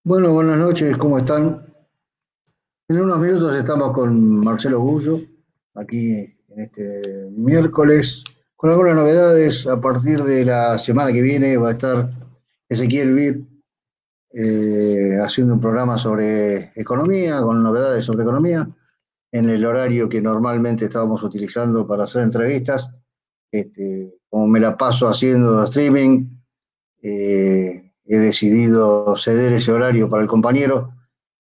Bueno, buenas noches, ¿cómo están? En unos minutos estamos con Marcelo Gullo, aquí en este miércoles, con algunas novedades. A partir de la semana que viene va a estar Ezequiel Vid haciendo un programa sobre economía, con novedades sobre economía, en el horario que normalmente estábamos utilizando para hacer entrevistas. Como me la paso haciendo streaming, he decidido ceder ese horario para el compañero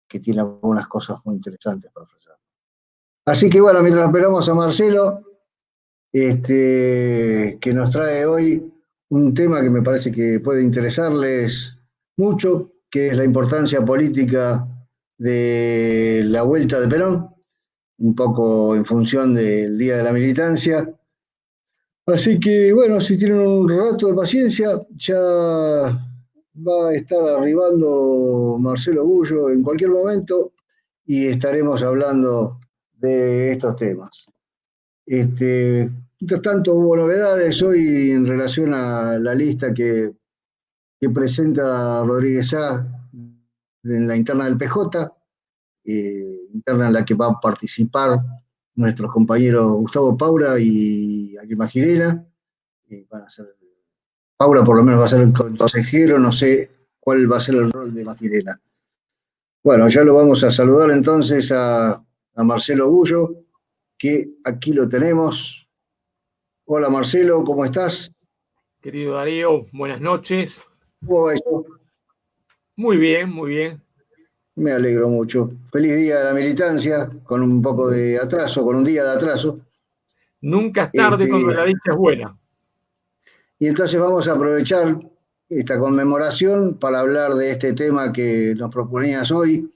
que tiene algunas cosas muy interesantes para ofrecer. Así que bueno, mientras esperamos a Marcelo, que nos trae hoy un tema que me parece que puede interesarles mucho, que es la importancia política de la vuelta de Perón, un poco en función del Día de la Militancia. Así que bueno, si tienen un rato de paciencia, ya va a estar arribando Marcelo Gullo en cualquier momento y estaremos hablando de estos temas. Mientras tanto, hubo novedades hoy en relación a la lista que presenta Rodríguez Sá en la interna del PJ, interna en la que va a participar nuestros compañeros Gustavo Paura y Aguirre Girena. Van a ser, Paura por lo menos va a ser el consejero, no sé cuál va a ser el rol de Maquirena. Bueno, ya lo vamos a saludar entonces a Marcelo Gullo, que aquí lo tenemos. Hola Marcelo, ¿cómo estás? Querido Darío, buenas noches. ¿Cómo va eso? Muy bien, muy bien. Me alegro mucho. Feliz día de la militancia, con un poco de atraso, con un día de atraso. Nunca es tarde cuando Este, la dicha es buena. y entonces vamos a aprovechar esta conmemoración para hablar de este tema que nos proponías hoy,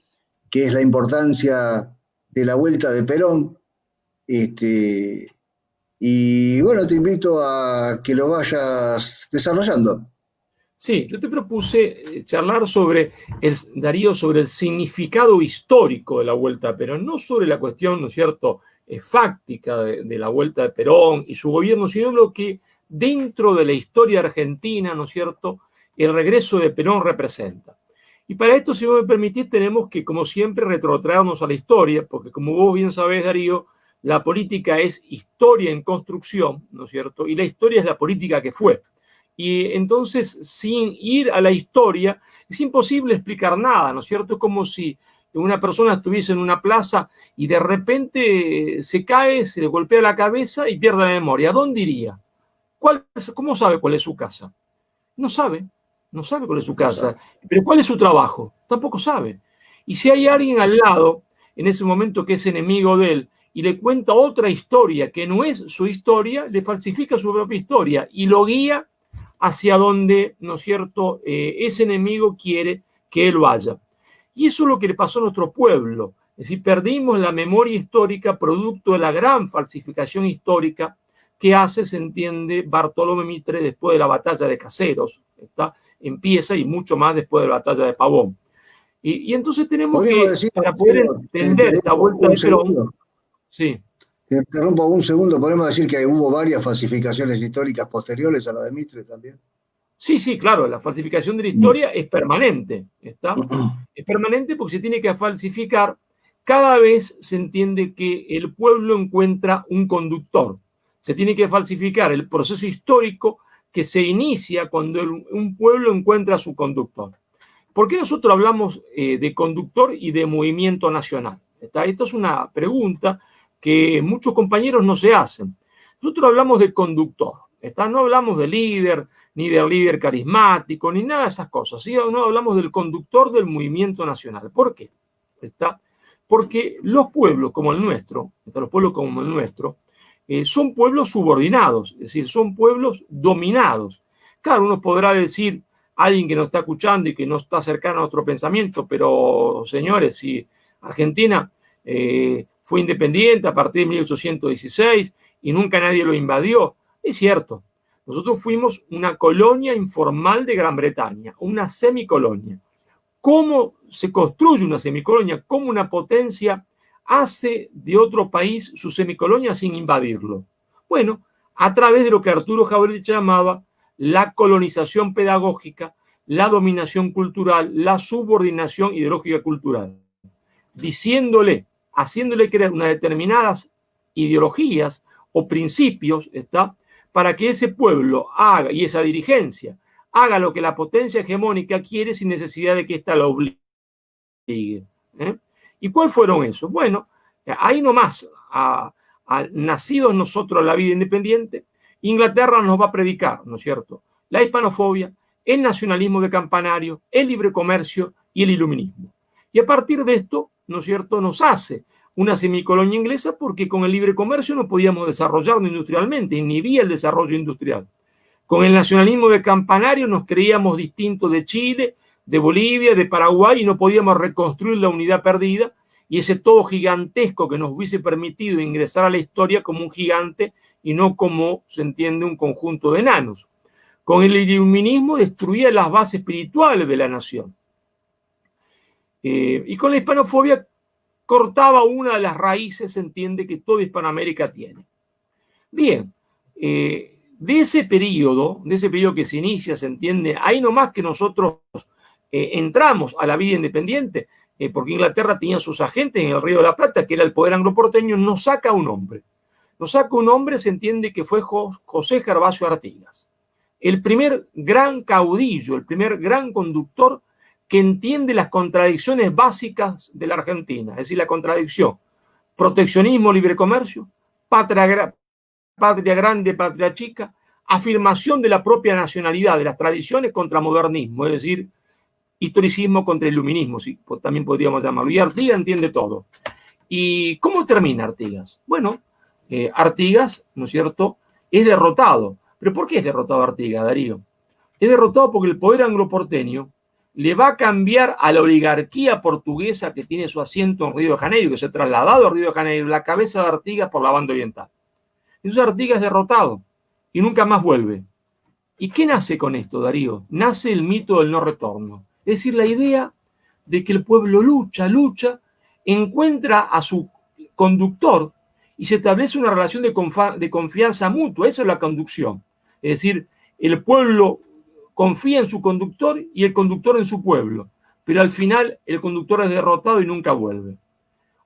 que es la importancia de la vuelta de Perón. Este, y bueno, te invito a que lo vayas desarrollando. Sí, yo te propuse charlar Darío, sobre el significado histórico de la vuelta a Perón, no sobre la cuestión, ¿no es cierto?, fáctica de la vuelta de Perón y su gobierno, sino lo que dentro de la historia argentina, ¿no es cierto?, el regreso de Perón representa. Y para esto, si vos me permitís, tenemos que, como siempre, retrotraernos a la historia, porque como vos bien sabés, Darío, la política es historia en construcción, ¿no es cierto? Y la historia es la política que fue. Y entonces, sin ir a la historia, es imposible explicar nada, ¿no es cierto? Es como si una persona estuviese en una plaza y de repente se cae, se le golpea la cabeza y pierde la memoria. ¿A dónde iría? ¿Cómo sabe cuál es su casa? No sabe, no sabe cuál es su No casa. sabe. Pero ¿cuál es su trabajo? Tampoco sabe. Y si hay alguien al lado, en ese momento que es enemigo de él, y le cuenta otra historia que no es su historia, le falsifica su propia historia y lo guía hacia donde, ¿no es cierto?, ese enemigo quiere que él vaya. Y eso es lo que le pasó a nuestro pueblo. Es decir, perdimos la memoria histórica producto de la gran falsificación histórica que hace, se entiende, Bartolomé Mitre después de la batalla de Caseros. ¿Está? Empieza y mucho más después de la batalla de Pavón. Y entonces tenemos Podríamos que, decir, para poder Marcelo, te entender esta interrumpo vuelta un de Perón, segundo. sí, Te interrumpo un segundo. Podemos decir que hubo varias falsificaciones históricas posteriores a la de Mitre también. sí, sí, claro, la falsificación de la historia es permanente, ¿está? Es permanente porque se tiene que falsificar. Cada vez se entiende que el pueblo encuentra un conductor. Se tiene que falsificar el proceso histórico que se inicia cuando un pueblo encuentra a su conductor. ¿Por qué nosotros hablamos de conductor y de movimiento nacional? ¿Está? Esta es una pregunta que muchos compañeros no se hacen. Nosotros hablamos de conductor, ¿está? No hablamos de líder, ni del líder carismático, ni nada de esas cosas. ¿Sí? No hablamos del conductor del movimiento nacional. ¿Por qué? ¿Está? Porque los pueblos como el nuestro, los pueblos como el nuestro, son pueblos subordinados, es decir, son pueblos dominados. Claro, uno podrá decir, alguien que nos está escuchando y que no está cercano a nuestro pensamiento, pero señores, si Argentina fue independiente a partir de 1816 y nunca nadie lo invadió, es cierto, nosotros fuimos una colonia informal de Gran Bretaña, una semicolonia. ¿Cómo se construye una semicolonia? ¿Cómo una potencia hace de otro país su semicolonia sin invadirlo? Bueno, a través de lo que Arturo Jauretche llamaba la colonización pedagógica, la dominación cultural, la subordinación ideológica cultural, diciéndole, haciéndole creer unas determinadas ideologías o principios, ¿está?, para que ese pueblo haga, y esa dirigencia, haga lo que la potencia hegemónica quiere sin necesidad de que ésta lo obligue. ¿Y cuáles fueron esos? Bueno, ahí nomás, nacidos nosotros la vida independiente, Inglaterra nos va a predicar, ¿no es cierto?, la hispanofobia, el nacionalismo de campanario, el libre comercio y el iluminismo. Y a partir de esto, ¿no es cierto?, nos hace una semicolonia inglesa, porque con el libre comercio no podíamos desarrollarnos industrialmente, inhibía el desarrollo industrial. Con el nacionalismo de campanario nos creíamos distintos de Chile, de Bolivia, de Paraguay, y no podíamos reconstruir la unidad perdida y ese todo gigantesco que nos hubiese permitido ingresar a la historia como un gigante y no como, se entiende, un conjunto de enanos. Con el iluminismo destruía las bases espirituales de la nación. Y con la hispanofobia cortaba una de las raíces, se entiende, que toda Hispanoamérica tiene. Bien, de ese periodo que se inicia, se entiende, ahí nomás que nosotros entramos a la vida independiente, porque Inglaterra tenía sus agentes en el Río de la Plata, que era el poder angloporteño, nos saca un hombre. Nos saca un hombre, se entiende, que fue José Gervasio Artigas, el primer gran caudillo, el primer gran conductor que entiende las contradicciones básicas de la Argentina, es decir, la contradicción: proteccionismo, libre comercio, patria grande, patria chica, afirmación de la propia nacionalidad, de las tradiciones contra modernismo, es decir, historicismo contra iluminismo, sí, pues también podríamos llamarlo. Y Artigas entiende todo. ¿Y cómo termina Artigas? Bueno, Artigas, ¿no es cierto?, es derrotado. ¿Pero por qué es derrotado Artigas, Darío? Es derrotado porque el poder angloporteño le va a cambiar a la oligarquía portuguesa que tiene su asiento en Río de Janeiro, que se ha trasladado a Río de Janeiro, la cabeza de Artigas por la banda oriental. Entonces Artigas es derrotado y nunca más vuelve. ¿Y qué nace con esto, Darío? Nace el mito del no retorno. Es decir, la idea de que el pueblo lucha, encuentra a su conductor y se establece una relación de confianza mutua. Esa es la conducción. Es decir, el pueblo confía en su conductor y el conductor en su pueblo, pero al final el conductor es derrotado y nunca vuelve.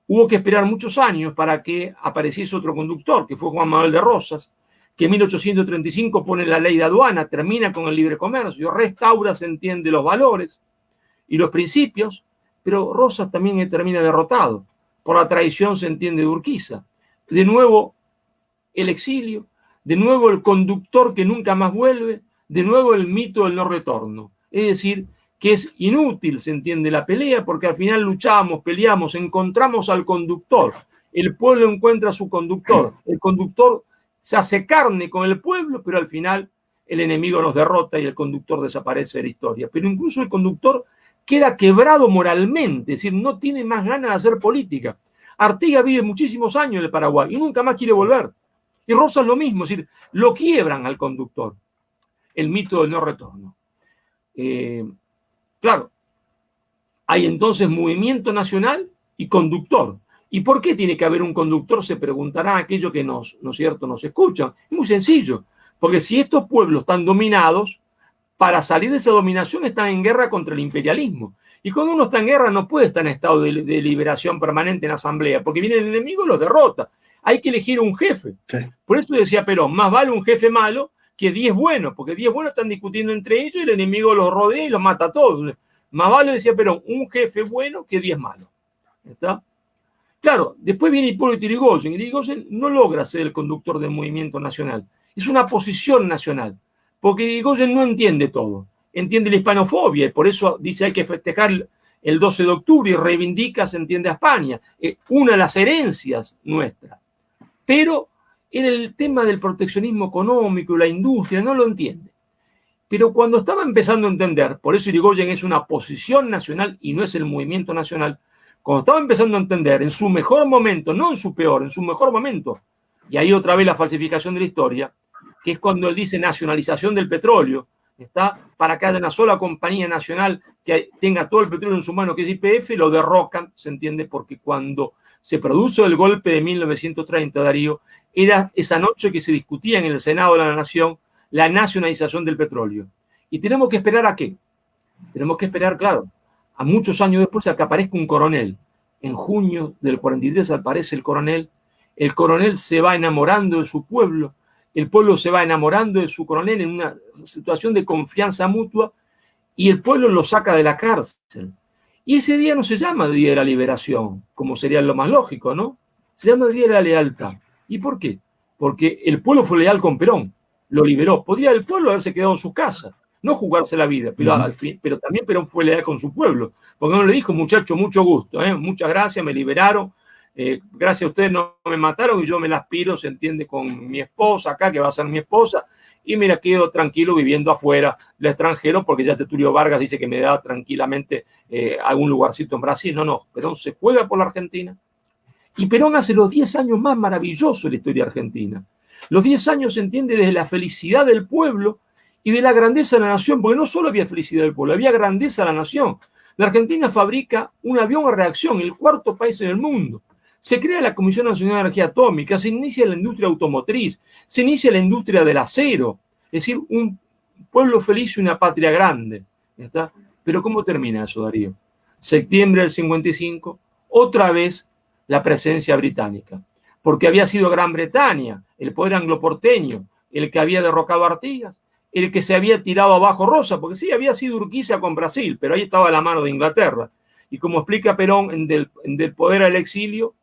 Hubo que esperar muchos años para que apareciese otro conductor, que fue Juan Manuel de Rosas, que en 1835 pone la ley de aduana, termina con el libre comercio, restaura, se entiende, los valores y los principios, pero Rosas también termina derrotado por la traición, se entiende, de Urquiza. De nuevo el exilio, de nuevo el conductor que nunca más vuelve, de nuevo el mito del no retorno. Es decir, que es inútil, se entiende, la pelea, porque al final luchamos, peleamos, encontramos al conductor, el pueblo encuentra a su conductor, el conductor se hace carne con el pueblo, pero al final el enemigo nos derrota y el conductor desaparece de la historia. Pero incluso el conductor queda quebrado moralmente, es decir, no tiene más ganas de hacer política. Artigas vive muchísimos años en el Paraguay y nunca más quiere volver. Y Rosas lo mismo, es decir, lo quiebran al conductor. El mito del no retorno. Claro, hay entonces movimiento nacional y conductor. ¿Y por qué tiene que haber un conductor? Se preguntará aquellos que ¿no es cierto?, nos escuchan. Es muy sencillo, porque si estos pueblos están dominados, para salir de esa dominación están en guerra contra el imperialismo. Y cuando uno está en guerra no puede estar en estado de liberación permanente en asamblea, porque viene el enemigo y los derrota. Hay que elegir un jefe. Sí. Por eso decía Perón, más vale un jefe malo que 10 buenos, porque 10 buenos están discutiendo entre ellos y el enemigo los rodea y los mata a todos. Más vale, decía Perón, un jefe bueno que 10 malos. ¿Está? Claro, después viene Hipólito Yrigoyen. Yrigoyen no logra ser el conductor del movimiento nacional. Es una posición nacional, porque Yrigoyen no entiende todo. Entiende la hispanofobia y por eso dice hay que festejar el 12 de octubre y reivindica, se entiende, a España. Una de las herencias nuestras. Pero en el tema del proteccionismo económico y la industria no lo entiende. Pero cuando estaba empezando a entender, por eso Yrigoyen es una posición nacional y no es el movimiento nacional, cuando estaba empezando a entender en su mejor momento, no en su peor, en su mejor momento, y ahí otra vez la falsificación de la historia, que es cuando él dice nacionalización del petróleo, ¿está? Para que haya una sola compañía nacional que tenga todo el petróleo en su mano, que es YPF, lo derrocan, se entiende, porque cuando se produjo el golpe de 1930, Darío, era esa noche que se discutía en el Senado de la Nación la nacionalización del petróleo. ¿Y tenemos que esperar a qué? Tenemos que esperar, claro, a muchos años después a que aparezca un coronel. En junio del 43 aparece el coronel se va enamorando de su pueblo, el pueblo se va enamorando de su coronel en una situación de confianza mutua y el pueblo lo saca de la cárcel. Y ese día no se llama Día de la Liberación, como sería lo más lógico, ¿no? Se llama Día de la Lealtad. ¿Y por qué? Porque el pueblo fue leal con Perón, lo liberó. Podría el pueblo haberse quedado en su casa, no jugarse la vida, pero, al fin, pero también Perón fue leal con su pueblo, porque no le dijo, muchacho, mucho gusto, muchas gracias, me liberaron, gracias a ustedes no me mataron y yo me las piro, se entiende, con mi esposa acá, que va a ser mi esposa, y me la quedo tranquilo viviendo afuera del extranjero, porque ya Tulio Vargas dice que me da tranquilamente algún lugarcito en Brasil. No, Perón se juega por la Argentina. Y Perón hace los 10 años más maravillosos de la historia argentina. Los 10 años se entiende desde la felicidad del pueblo y de la grandeza de la nación, porque no solo había felicidad del pueblo, había grandeza de la nación. La Argentina fabrica un avión a reacción, el cuarto país en el mundo. Se crea la Comisión Nacional de Energía Atómica, se inicia la industria automotriz, se inicia la industria del acero, es decir, un pueblo feliz y una patria grande. ¿Está? Pero ¿cómo termina eso, Darío? Septiembre del 55, otra vez la presencia británica, porque había sido Gran Bretaña, el poder angloporteño, el que había derrocado a Artigas, el que se había tirado abajo Rosa, porque sí, había sido Urquiza con Brasil, pero ahí estaba la mano de Inglaterra. Y como explica Perón del poder al exilio,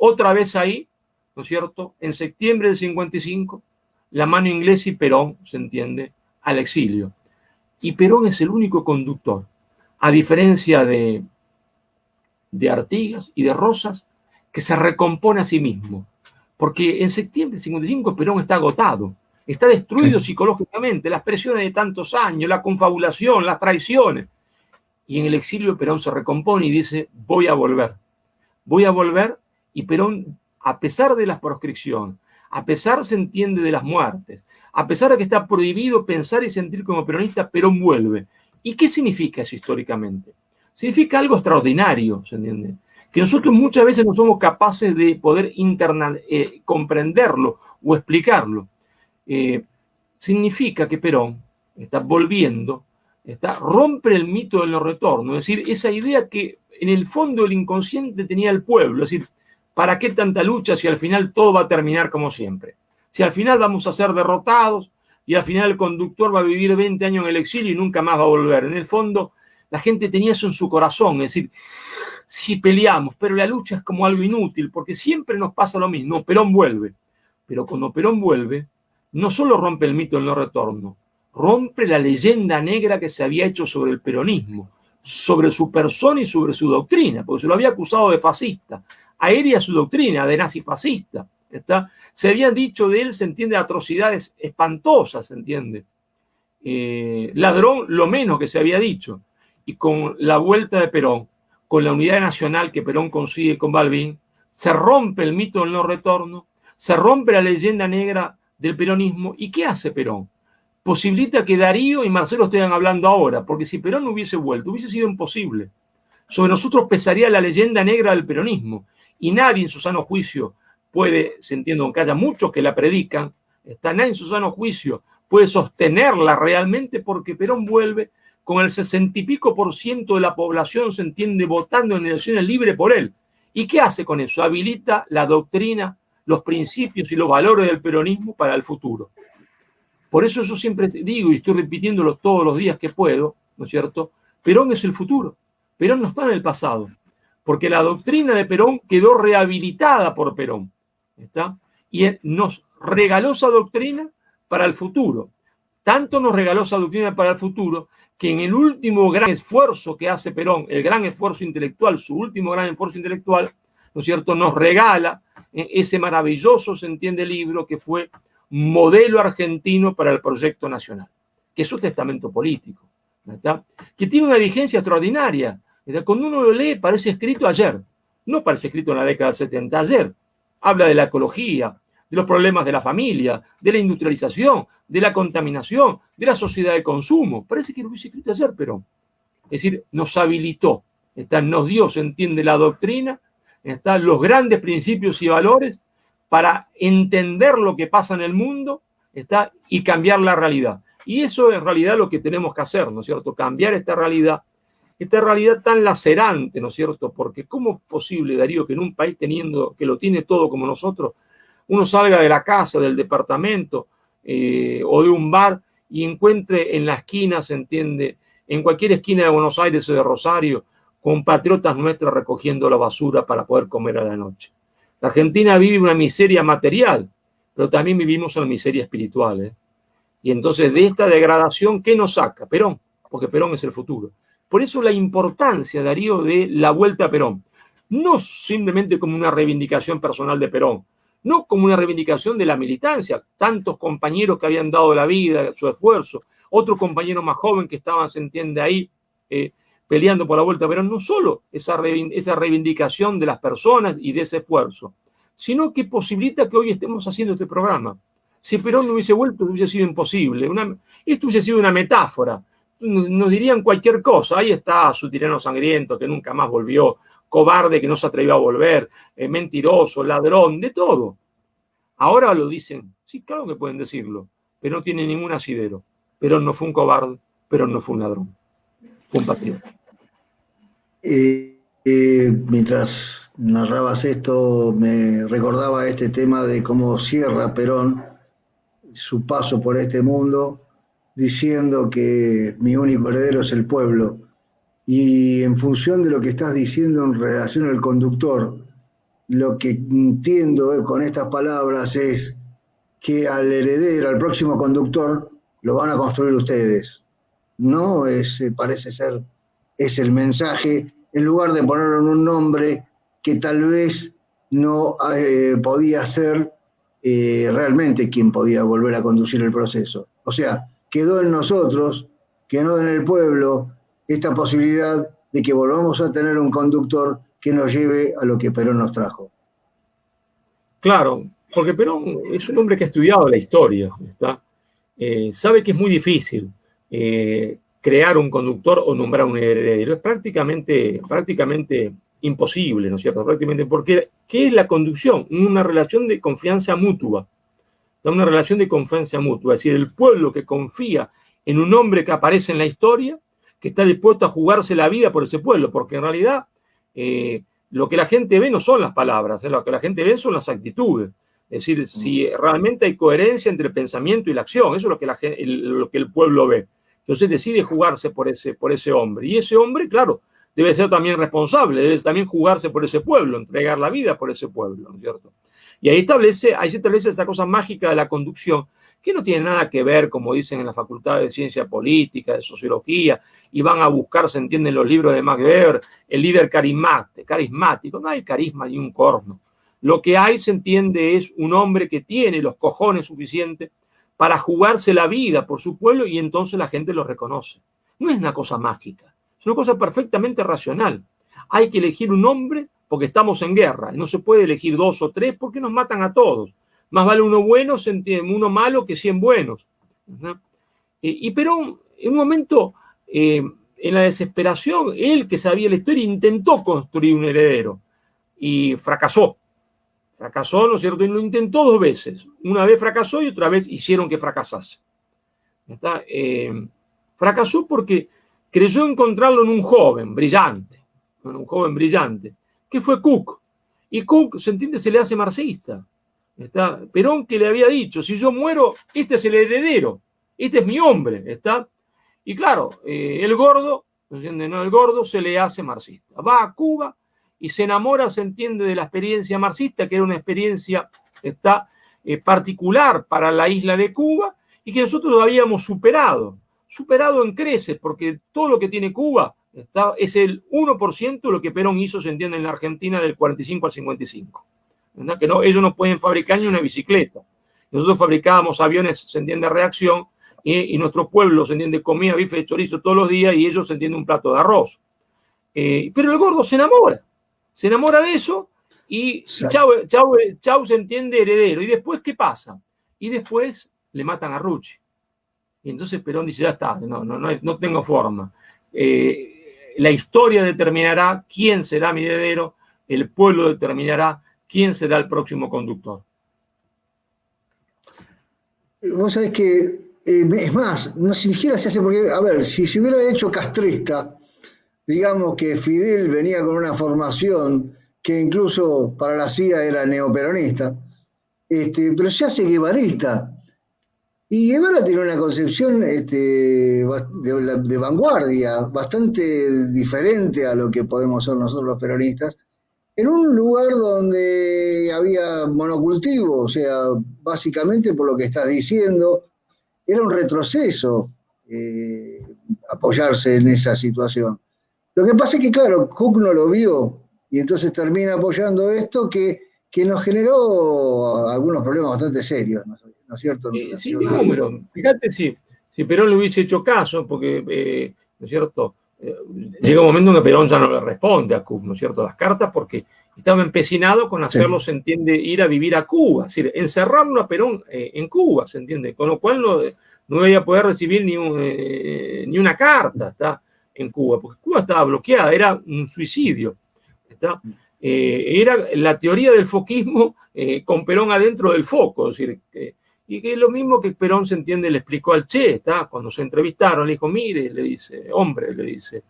otra vez ahí, ¿no es cierto?, en septiembre del 55, la mano inglesa y Perón, se entiende, al exilio. Y Perón es el único conductor, a diferencia de Artigas y de Rosas, que se recompone a sí mismo. Porque en septiembre del 55 Perón está agotado, está destruido psicológicamente, las presiones de tantos años, la confabulación, las traiciones. Y en el exilio Perón se recompone y dice, voy a volver. Y Perón, a pesar de las proscripciones, a pesar, se entiende, de las muertes, a pesar de que está prohibido pensar y sentir como peronista, Perón vuelve. ¿Y qué significa eso históricamente? Significa algo extraordinario, ¿se entiende? Que nosotros muchas veces no somos capaces de poder comprenderlo o explicarlo. Significa que Perón está volviendo, rompe el mito del no retorno, es decir, esa idea que en el fondo el inconsciente tenía el pueblo, es decir, ¿para qué tanta lucha si al final todo va a terminar como siempre? Si al final vamos a ser derrotados y al final el conductor va a vivir 20 años en el exilio y nunca más va a volver. En el fondo, la gente tenía eso en su corazón, es decir, si peleamos, pero la lucha es como algo inútil, porque siempre nos pasa lo mismo. Perón vuelve. Pero cuando Perón vuelve, no solo rompe el mito del no retorno, rompe la leyenda negra que se había hecho sobre el peronismo, sobre su persona y sobre su doctrina, porque se lo había acusado de fascista. Aérea su doctrina, de nazifascista. Se habían dicho de él, se entiende, atrocidades espantosas, se entiende. Ladrón, lo menos que se había dicho. Y con la vuelta de Perón, con la unidad nacional que Perón consigue con Balbín, se rompe el mito del no retorno, se rompe la leyenda negra del peronismo. ¿Y qué hace Perón? Posibilita que Darío y Marcelo estén hablando ahora, porque si Perón no hubiese vuelto, hubiese sido imposible. Sobre nosotros pesaría la leyenda negra del peronismo, y nadie en su sano juicio puede, se entiende, aunque haya muchos que la predican, nadie en su sano juicio puede sostenerla realmente, porque Perón vuelve con el 60 y pico % de la población, se entiende, votando en elecciones libres por él. ¿Y qué hace con eso? Habilita la doctrina, los principios y los valores del peronismo para el futuro. Por eso yo siempre digo, y estoy repitiéndolo todos los días que puedo, ¿no es cierto? Perón es el futuro. Perón no está en el pasado, porque la doctrina de Perón quedó rehabilitada por Perón, ¿está? Y nos regaló esa doctrina para el futuro. Tanto nos regaló esa doctrina para el futuro que en el último gran esfuerzo que hace Perón, el gran esfuerzo intelectual, su último gran esfuerzo intelectual, ¿no es cierto?, nos regala ese maravilloso, se entiende, libro que fue Modelo Argentino para el Proyecto Nacional, que es un testamento político, ¿verdad?, que tiene una vigencia extraordinaria. ¿Verdad? Cuando uno lo lee, parece escrito ayer, no parece escrito en la década del 70, ayer. Habla de la ecología, de los problemas de la familia, de la industrialización, de la contaminación, de la sociedad de consumo. Parece que lo hubiese escrito ayer, pero, es decir, nos habilitó, nos dio, se entiende, la doctrina, los grandes principios y valores para entender lo que pasa en el mundo, y cambiar la realidad. Y eso es en realidad lo que tenemos que hacer, ¿no es cierto? Cambiar esta realidad tan lacerante, ¿no es cierto? Porque ¿cómo es posible, Darío, que en un país que lo tiene todo como nosotros, uno salga de la casa, del departamento o de un bar y encuentre en la esquina, se entiende, en cualquier esquina de Buenos Aires o de Rosario, compatriotas nuestros recogiendo la basura para poder comer a la noche? La Argentina vive una miseria material, pero también vivimos una miseria espiritual, ¿eh? Y entonces de esta degradación, ¿qué nos saca? Perón, porque Perón es el futuro. Por eso la importancia, Darío, de la vuelta a Perón. No simplemente como una reivindicación personal de Perón, no como una reivindicación de la militancia, tantos compañeros que habían dado la vida, su esfuerzo, otro compañero más joven que estaban, se entiende, ahí peleando por la vuelta a Perón, no solo esa reivindicación de las personas y de ese esfuerzo, sino que posibilita que hoy estemos haciendo este programa. Si Perón no hubiese vuelto, hubiese sido imposible. Esto hubiese sido una metáfora. Nos dirían cualquier cosa. Ahí está su tirano sangriento que nunca más volvió, cobarde que no se atrevió a volver, mentiroso, ladrón, de todo. Ahora lo dicen. Sí, claro que pueden decirlo, pero no tiene ningún asidero. Perón no fue un cobarde, Perón no fue un ladrón. Fue un patriota. Mientras narrabas esto, me recordaba este tema de cómo cierra Perón su paso por este mundo diciendo que mi único heredero es el pueblo. Y en función de lo que estás diciendo en relación al conductor, lo que entiendo con estas palabras es que al heredero, al próximo conductor, lo van a construir ustedes. No es, parece ser, es el mensaje, en lugar de ponerlo en un nombre que tal vez no podía ser realmente quien podía volver a conducir el proceso. O sea, quedó en nosotros, quedó en el pueblo, esta posibilidad de que volvamos a tener un conductor que nos lleve a lo que Perón nos trajo. Claro, porque Perón es un hombre que ha estudiado la historia, ¿está? Sabe que es muy difícil crear un conductor o nombrar un heredero. Es prácticamente imposible, ¿no es cierto? Prácticamente, porque ¿qué es la conducción? Una relación de confianza mutua. Una relación de confianza mutua, es decir, el pueblo que confía en un hombre que aparece en la historia, que está dispuesto a jugarse la vida por ese pueblo, porque en realidad lo que la gente ve no son las palabras, lo que la gente ve son las actitudes. Es decir, si realmente hay coherencia entre el pensamiento y la acción, eso es lo que el pueblo ve. Entonces decide jugarse por ese hombre. Y ese hombre, claro, debe ser también responsable, debe también jugarse por ese pueblo, entregar la vida por ese pueblo, ¿no es cierto? Y ahí se establece esa cosa mágica de la conducción, que no tiene nada que ver, como dicen en la Facultad de Ciencia Política, de Sociología, y van a buscar, se entienden los libros de Max Weber, el líder carismático. No hay carisma ni un corno. Lo que hay, se entiende, es un hombre que tiene los cojones suficientes para jugarse la vida por su pueblo y entonces la gente lo reconoce. No es una cosa mágica, es una cosa perfectamente racional. Hay que elegir un hombre porque estamos en guerra. No se puede elegir 2 o 3 porque nos matan a todos. Más vale uno bueno, se entiende, uno malo que 100 buenos. Y Perón, en un momento, en la desesperación, él que sabía la historia, intentó construir un heredero y fracasó. Fracasó, ¿no es cierto? Y lo intentó 2 veces. Una vez fracasó y otra vez hicieron que fracasase. Fracasó porque creyó encontrarlo en un joven brillante, que fue Cook. Y Cook, se entiende, se le hace marxista. Perón que le había dicho, si yo muero, este es el heredero, este es mi hombre. Y claro, el gordo, ¿no? El gordo se le hace marxista. Va a Cuba y se enamora, se entiende, de la experiencia marxista, que era una experiencia particular para la isla de Cuba y que nosotros habíamos superado en creces, porque todo lo que tiene Cuba es el 1% de lo que Perón hizo, se entiende, en la Argentina del 45 al 55. ¿Verdad? Que no, ellos no pueden fabricar ni una bicicleta. Nosotros fabricábamos aviones, se entiende, de reacción, y nuestro pueblo, se entiende, comía bife de chorizo todos los días y ellos, se entiende, un plato de arroz. Pero el gordo se enamora de eso y chau, se entiende, heredero. ¿Y después qué pasa? Y después le matan a Rucci. Y entonces Perón dice, ya está, no tengo forma. La historia determinará quién será mi heredero, el pueblo determinará quién será el próximo conductor. Vos sabés que Es más, no siquiera se hace porque, a ver, si se hubiera hecho castrista, digamos que Fidel venía con una formación que incluso para la CIA era neoperonista, pero se hace guevarista. Y Guevara tiene una concepción de vanguardia bastante diferente a lo que podemos ser nosotros los peronistas, en un lugar donde había monocultivo, o sea, básicamente por lo que estás diciendo, era un retroceso apoyarse en esa situación. Lo que pasa es que, claro, Cook no lo vio y entonces termina apoyando esto que nos generó algunos problemas bastante serios, ¿no es cierto? Sin número. Fíjate si Perón le hubiese hecho caso, porque, ¿no es cierto? Llega un momento en que Perón ya no le responde a Cook, ¿no es cierto? Las cartas, porque estaba empecinado con hacerlo, sí, se entiende, ir a vivir a Cuba, es decir, encerrarlo a Perón en Cuba, se entiende, con lo cual no iba a poder recibir ni una carta, ¿está? En Cuba, porque Cuba estaba bloqueada, era un suicidio, ¿está? Era la teoría del foquismo con Perón adentro del foco, es decir, y que es lo mismo que Perón, se entiende, le explicó al Che, ¿está? Cuando se entrevistaron, le dijo, mire, le dice, hombre, le dice,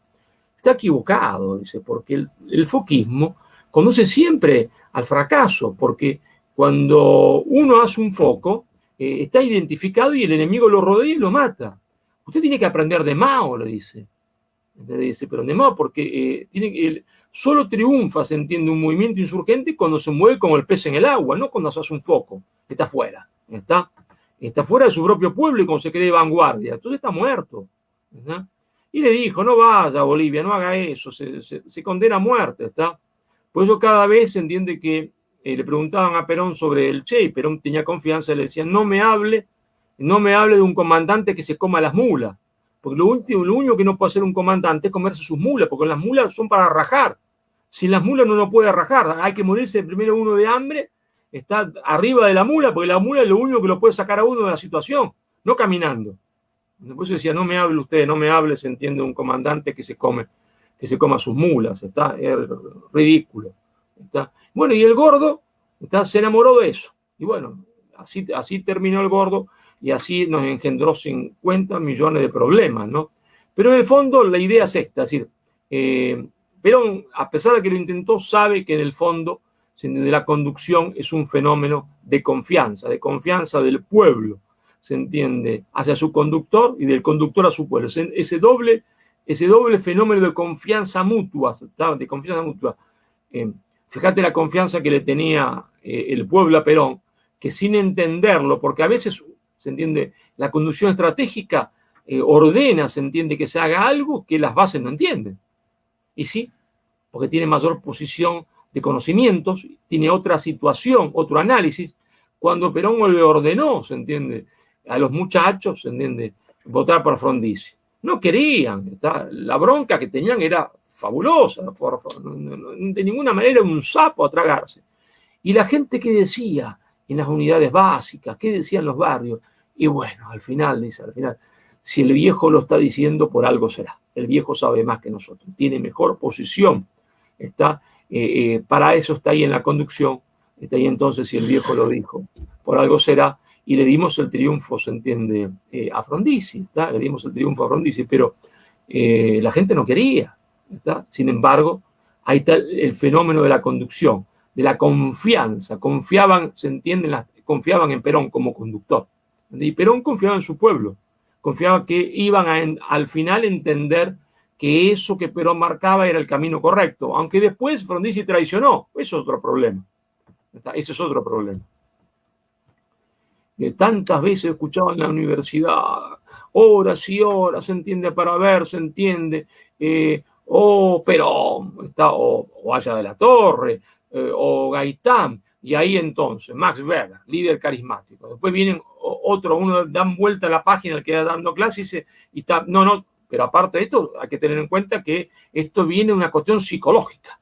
está equivocado, dice, porque el foquismo conduce siempre al fracaso, porque cuando uno hace un foco, está identificado y el enemigo lo rodea y lo mata. Usted tiene que aprender de Mao, le dice, pero de Mao, porque solo triunfa, se entiende, un movimiento insurgente cuando se mueve como el pez en el agua, no cuando se hace un foco, está fuera, está fuera de su propio pueblo y cuando se cree de vanguardia, entonces está muerto, ¿está? Y le dijo, no vaya a Bolivia, no haga eso, se condena a muerte, ¿está? Por eso cada vez se entiende que le preguntaban a Perón sobre el Che, y Perón tenía confianza, le decían, no me hable de un comandante que se coma las mulas, porque lo único que no puede hacer un comandante es comerse sus mulas, porque las mulas son para rajar. Sin las mulas no puede rajar, hay que morirse primero uno de hambre, está arriba de la mula, porque la mula es lo único que lo puede sacar a uno de la situación, no caminando. Por eso decía, no me hable usted, no me hable, se entiende, un comandante que se coma sus mulas, ¿está? Es ridículo, ¿está? Bueno, y el gordo, ¿está? Se enamoró de eso. Y bueno, así terminó el gordo y así nos engendró 50 millones de problemas, ¿no? Pero en el fondo la idea es esta, es decir, Perón, a pesar de que lo intentó, sabe que en el fondo de la conducción es un fenómeno de confianza del pueblo, se entiende, hacia su conductor y del conductor a su pueblo. Ese doble fenómeno de confianza mutua, fíjate la confianza que le tenía el pueblo a Perón, que sin entenderlo, porque a veces, se entiende, la conducción estratégica ordena, se entiende, que se haga algo que las bases no entienden. Y sí, porque tiene mayor posición de conocimientos, tiene otra situación, otro análisis. Cuando Perón le ordenó, se entiende, a los muchachos, se entiende, votar por Frondizi, no querían, ¿está? La bronca que tenían era fabulosa, de ninguna manera un sapo a tragarse. Y la gente, ¿qué decía en las unidades básicas? ¿Qué decían los barrios? Y bueno, al final, si el viejo lo está diciendo, por algo será. El viejo sabe más que nosotros, tiene mejor posición, está, para eso está ahí en la conducción, está ahí. Entonces, si el viejo lo dijo, por algo será. Y le dimos el triunfo, se entiende, a Frondizi, ¿está? Le dimos el triunfo a Frondizi, pero la gente no quería, ¿está? Sin embargo, ahí está el fenómeno de la conducción, de la confianza. Confiaban, se entiende, confiaban en Perón como conductor. Y Perón confiaba en su pueblo, confiaba que iban al final entender que eso que Perón marcaba era el camino correcto, aunque después Frondizi traicionó. Eso es otro problema. Ese es otro problema. Tantas veces escuchaba en la universidad, horas y horas, se entiende, para ver, se entiende, Perón, o Haya de la Torre, o Gaitán, y ahí entonces, Max Weber, líder carismático. Después vienen uno dan vuelta a la página, el que está dando clases, y está, no, pero aparte de esto, hay que tener en cuenta que esto viene de una cuestión psicológica,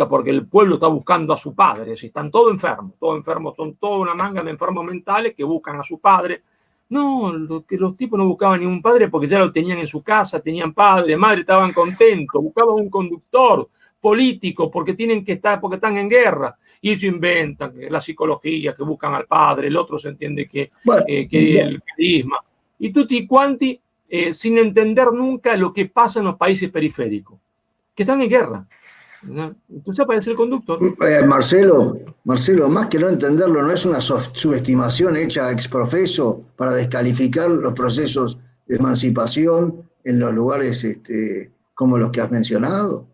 porque el pueblo está buscando a su padre, si están todos enfermos, son toda una manga de enfermos mentales que buscan a su padre. No, los tipos no buscaban ni un padre porque ya lo tenían en su casa, tenían padre, madre, estaban contentos, buscaban un conductor político porque están en guerra. Y ellos inventan la psicología, que buscan al padre, el otro se entiende que el carisma. y tutti quanti sin entender nunca lo que pasa en los países periféricos, que están en guerra. ¿No? Entonces aparece el conductor. Marcelo, más que no entenderlo, ¿no es una subestimación hecha ex profeso para descalificar los procesos de emancipación en los lugares como los que has mencionado?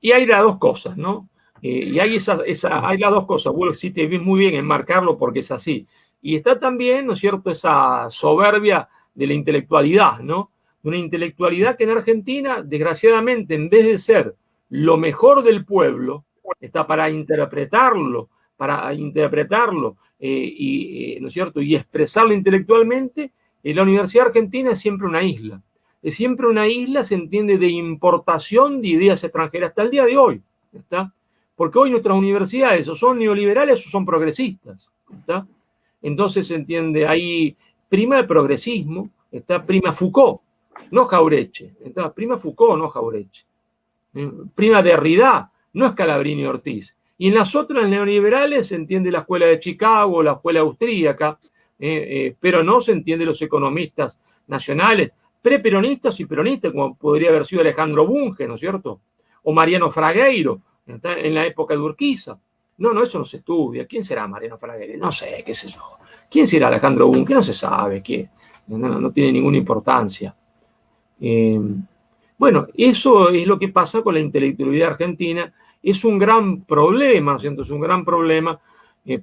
Y hay las dos cosas, ¿no? Y hay hay las dos cosas. Vos lo hiciste muy bien en marcarlo porque es así. Y está también, ¿no es cierto?, esa soberbia de la intelectualidad, ¿no? Una intelectualidad que en Argentina, desgraciadamente, en vez de ser lo mejor del pueblo, está para interpretarlo, y, ¿no es cierto?, y expresarlo intelectualmente. La Universidad Argentina es siempre una isla. Es siempre una isla, se entiende, de importación de ideas extranjeras hasta el día de hoy, ¿está? Porque hoy nuestras universidades o son neoliberales o son progresistas, ¿está? Entonces se entiende, ahí prima el progresismo, está prima Foucault, no Jauretche, está prima Foucault, no Jauretche, prima Derrida, no Scalabrini Ortiz. Y en las otras neoliberales se entiende la escuela de Chicago, la escuela austríaca, pero no se entiende los economistas nacionales, preperonistas y peronistas, como podría haber sido Alejandro Bunge, ¿no es cierto? O Mariano Fragueiro, en la época de Urquiza. No, eso no se estudia. ¿Quién será Mariano Fragueiro? No sé, qué sé yo. ¿Quién será Alejandro Bunge? No se sabe. ¿Quién? No tiene ninguna importancia. Bueno, eso es lo que pasa con la intelectualidad argentina. Es un gran problema, ¿no es cierto? Es un gran problema.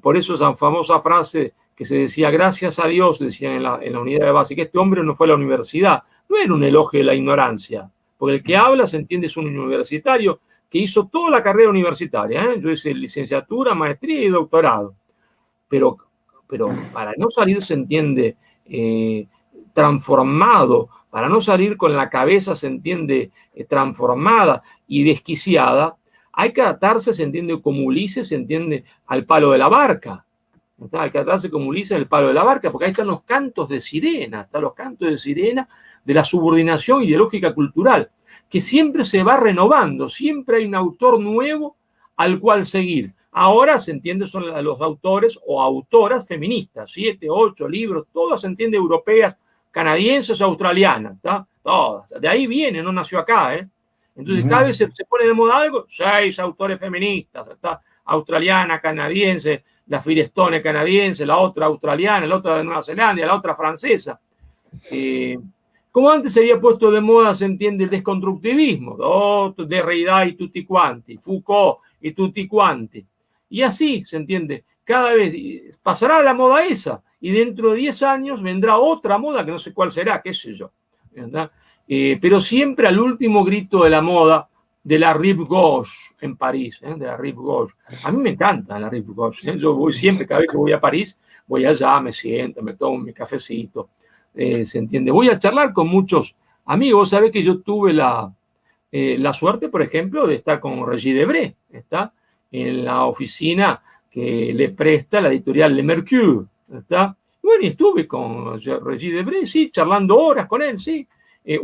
Por eso esa famosa frase que se decía, gracias a Dios, decían en la unidad de base, que este hombre no fue a la universidad. No era un elogio de la ignorancia, porque el que habla, se entiende, es un universitario que hizo toda la carrera universitaria, ¿eh? Yo hice licenciatura, maestría y doctorado. Pero para no salir, se entiende, transformado, para no salir con la cabeza, se entiende, transformada y desquiciada, hay que adaptarse, se entiende, como Ulises, se entiende, al palo de la barca. Hay que adaptarse como Ulises al palo de la barca, porque ahí están los cantos de sirena, están los cantos de sirena de la subordinación ideológica cultural, que siempre se va renovando, siempre hay un autor nuevo al cual seguir. Ahora, se entiende, son los autores o autoras feministas, 7, 8 libros, todas, se entiende, europeas, canadienses, australianas, ¿está? Todas. De ahí viene, no nació acá, ¿eh? Entonces, cada vez se pone de moda algo, 6 autores feministas, ¿está? Australiana, canadiense, la Firestone canadiense, la otra australiana, la otra de Nueva Zelanda, la otra francesa. Como antes se había puesto de moda, se entiende, el desconstructivismo, Derrida y tutti quanti, Foucault y tutti quanti. Y así, se entiende, cada vez pasará la moda esa, y dentro de 10 años vendrá otra moda que no sé cuál será, qué sé yo. ¿Verdad? Pero siempre al último grito de la moda, de la Rive Gauche en París, de la Rive Gauche. A mí me encanta la Rive Gauche. Yo voy siempre, cada vez que voy a París, voy allá, me siento, me tomo mi cafecito. Se entiende. Voy a charlar con muchos amigos. Sabés que yo tuve la suerte, por ejemplo, de estar con Regis Debray, está en la oficina que le presta la editorial Le Mercure, está. Bueno, y estuve con Regis Debray, sí, charlando horas con él, sí.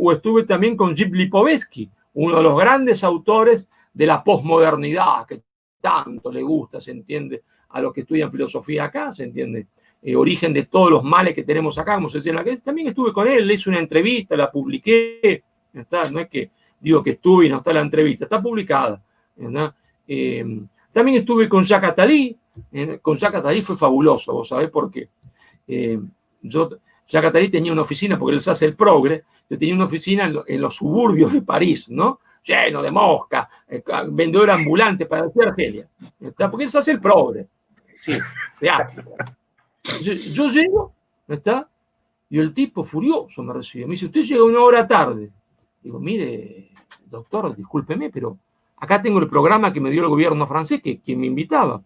O estuve también con Gilles Lipovetsky, uno de los grandes autores de la posmodernidad, que tanto le gusta, se entiende, a los que estudian filosofía acá, se entiende. Origen de todos los males que tenemos acá, como se decía en la que también estuve con él, le hice una entrevista, la publiqué, ¿está? No es que digo que estuve y no está la entrevista, está publicada, ¿verdad? También estuve con Jacques Attali, con Jacques Attali fue fabuloso, vos sabés por qué. Jacques Attali tenía una oficina, porque él se hace el progre, yo tenía una oficina en los suburbios de París, ¿no? Lleno de mosca, vendedor ambulante para decir Argelia, ¿está? Porque él se hace el progre, sí, se hace. Yo llego, ¿está? Y el tipo furioso me recibe. Me dice, usted llega 1 hora tarde. Digo, mire, doctor, discúlpeme, pero acá tengo el programa que me dio el gobierno francés, que me invitaba.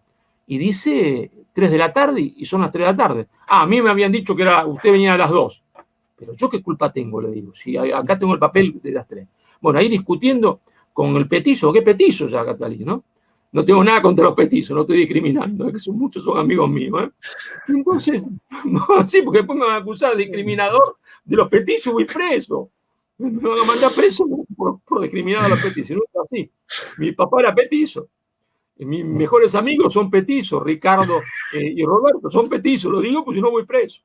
Y dice 3 de la tarde y son las 3 de la tarde. A mí me habían dicho que usted venía a las 2. Pero yo qué culpa tengo, le digo. Si acá tengo el papel de las 3. Bueno, ahí discutiendo con el petizo. ¿Qué petizo ya, Catalina, no? No tengo nada contra los petizos, no estoy discriminando, que muchos son amigos míos. Entonces, no, sí, porque después me van a acusar de discriminador de los petizos, voy preso. Me van a mandar preso por discriminar a los petizos. No es así. Mi papá era petizo. Mis mejores amigos son petizos, Ricardo y Roberto son petizos, lo digo pues si no voy preso.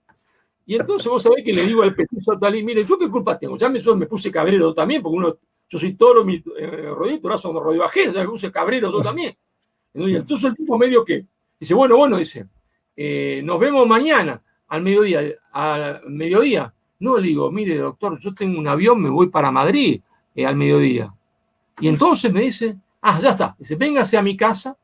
Y entonces vos sabés que le digo al petizo Talí, mire, ¿yo qué culpa tengo? Yo me puse cabrero también, porque yo soy toro, mi rodillo, brazo, rodillo ajeno, ya me puse cabrero yo también. Entonces el tipo medio que dice, bueno, dice, nos vemos mañana al mediodía. No, le digo, mire, doctor, yo tengo un avión, me voy para Madrid al mediodía. Y entonces me dice, ya está. Dice, véngase a mi casa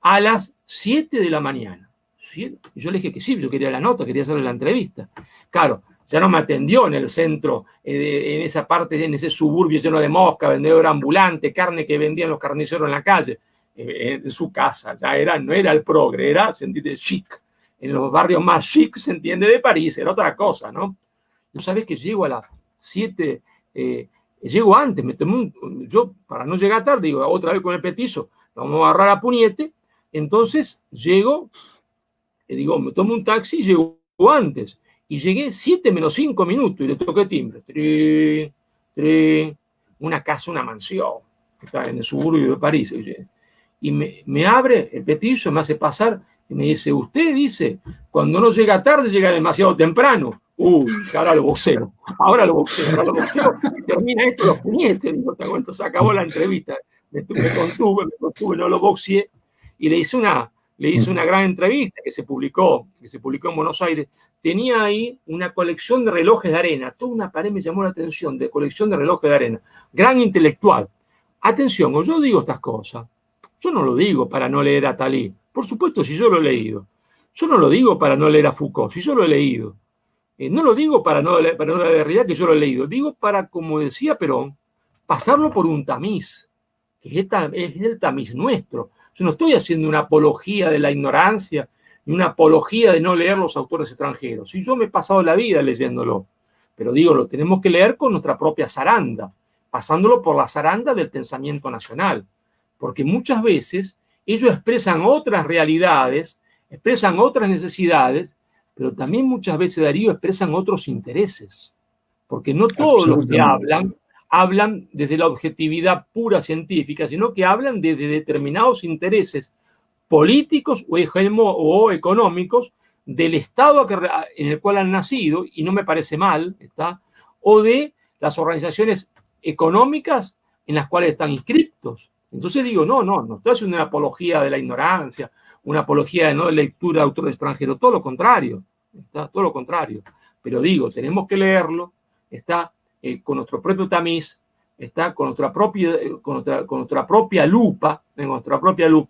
a las 7 de la mañana. Y yo le dije que sí, yo quería la nota, quería hacerle la entrevista. Claro, ya no me atendió en el centro, en esa parte, en ese suburbio lleno de mosca, vendedor ambulante, carne que vendían los carniceros en la calle. En su casa, no era el progre, era, se entiende, chic. En los barrios más chic, se entiende, de París, era otra cosa, ¿no? ¿No sabes que llego a las 7? Llego antes, yo para no llegar tarde, digo, otra vez con el petizo, vamos a agarrar a puñete. Entonces llego, digo, me tomo un taxi y llego antes. Y llegué 7 menos 5 minutos y le toqué timbre. Una casa, una mansión, que está en el suburbio de París. Y me abre el petizo, me hace pasar y me dice, usted dice, cuando no llega tarde, llega demasiado temprano. Ahora lo boxeo. Y termina esto los puñetes. Digo, entonces acabó la entrevista. Me contuve, no lo boxeé. Y le hice una gran entrevista que se publicó en Buenos Aires. Tenía ahí una colección de relojes de arena. Toda una pared me llamó la atención, de colección de relojes de arena. Gran intelectual. Atención, cuando yo digo estas cosas, yo no lo digo para no leer a Talí. Por supuesto, si yo lo he leído. Yo no lo digo para no leer a Foucault, si yo lo he leído. No lo digo para no leer a Derrida, que yo lo he leído. Digo para, como decía Perón, pasarlo por un tamiz, que es el tamiz nuestro. Yo no estoy haciendo una apología de la ignorancia, ni una apología de no leer los autores extranjeros. Si yo me he pasado la vida leyéndolo, pero digo, lo tenemos que leer con nuestra propia zaranda, pasándolo por la zaranda del pensamiento nacional. Porque muchas veces ellos expresan otras realidades, expresan otras necesidades, pero también muchas veces, Darío, expresan otros intereses. Porque no todos los que hablan desde la objetividad pura científica, sino que hablan desde determinados intereses políticos o económicos del Estado en el cual han nacido, y no me parece mal, o de las organizaciones económicas en las cuales están inscriptos. Entonces digo, no estoy haciendo una apología de la ignorancia, una apología de no lectura de autores extranjeros, todo lo contrario, todo lo contrario. Pero digo, tenemos que leerlo, con nuestro propio tamiz, con nuestra propia lupa,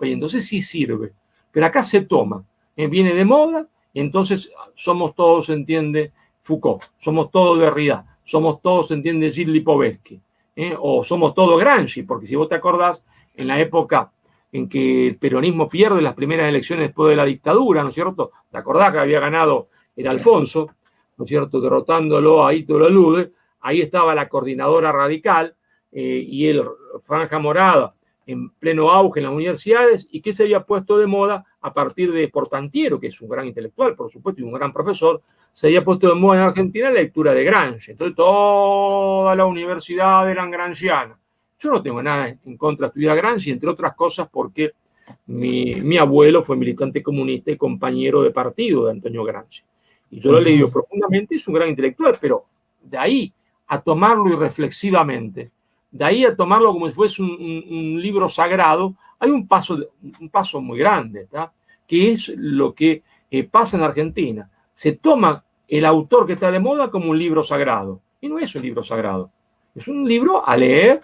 y entonces sí sirve. Pero acá se toma, viene de moda, y entonces somos todos, se entiende, Foucault, somos todos Derrida, somos todos, se entiende, Gilles Lipovetsky, o somos todos Gramsci, porque si vos te acordás, en la época en que el peronismo pierde las primeras elecciones después de la dictadura, ¿no es cierto? ¿Te acordás que había ganado el Alfonso, ¿no es cierto?, derrotándolo a Hito Lalude? Ahí estaba la coordinadora radical y el Franja Morada en pleno auge en las universidades, y que se había puesto de moda a partir de Portantiero, que es un gran intelectual, por supuesto, y un gran profesor, se había puesto de moda en Argentina la lectura de Gramsci. Entonces toda la universidad eran gramscianas. Yo no tengo nada en contra de estudiar a Gramsci, entre otras cosas porque mi abuelo fue militante comunista y compañero de partido de Antonio Gramsci. Y yo lo he leído profundamente, es un gran intelectual, pero de ahí a tomarlo irreflexivamente, de ahí a tomarlo como si fuese un libro sagrado, hay un paso muy grande, ¿tá? Que es lo que pasa en Argentina. Se toma el autor que está de moda como un libro sagrado, y no es un libro sagrado, es un libro a leer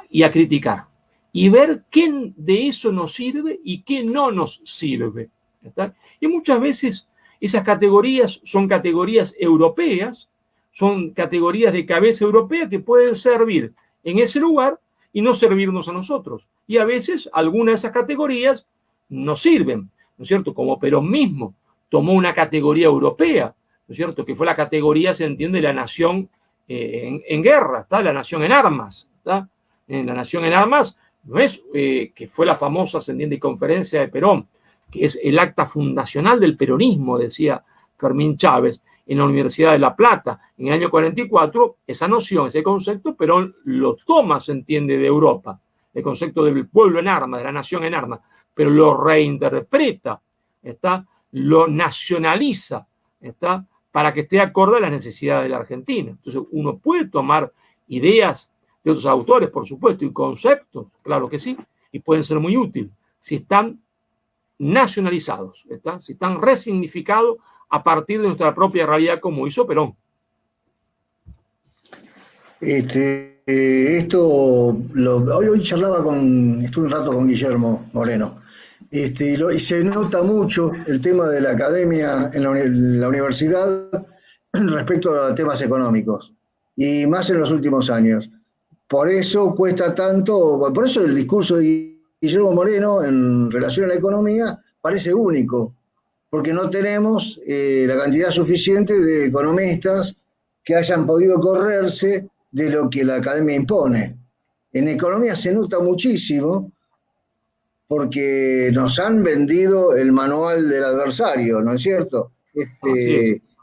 y a criticar, y ver qué de eso nos sirve y qué no nos sirve, ¿tá? Y muchas veces esas categorías son categorías europeas, son categorías de cabeza europea que pueden servir en ese lugar y no servirnos a nosotros. Y a veces algunas de esas categorías nos sirven, ¿no es cierto? Como Perón mismo tomó una categoría europea, ¿no es cierto?, que fue la categoría, se entiende, la nación en guerra, ¿está? La nación en armas, ¿está? La nación en armas no es que fue la famosa, se entiende, conferencia de Perón, que es el acta fundacional del peronismo, decía Fermín Chávez, en la Universidad de La Plata, en el año 44, esa noción, ese concepto, Perón lo toma, se entiende, de Europa, el concepto del pueblo en armas, de la nación en armas, pero lo reinterpreta, lo nacionaliza, para que esté acorde a las necesidades de la Argentina. Entonces, uno puede tomar ideas de otros autores, por supuesto, y conceptos, claro que sí, y pueden ser muy útiles si están nacionalizados, si están resignificados a partir de nuestra propia realidad, como hizo Perón. Hoy charlaba estuve un rato con Guillermo Moreno, y se nota mucho el tema de la academia en la universidad respecto a temas económicos, y más en los últimos años. Por eso cuesta tanto, por eso el discurso de Guillermo Moreno en relación a la economía parece único, porque no tenemos la cantidad suficiente de economistas que hayan podido correrse de lo que la academia impone. En economía se nota muchísimo porque nos han vendido el manual del adversario, ¿no es cierto?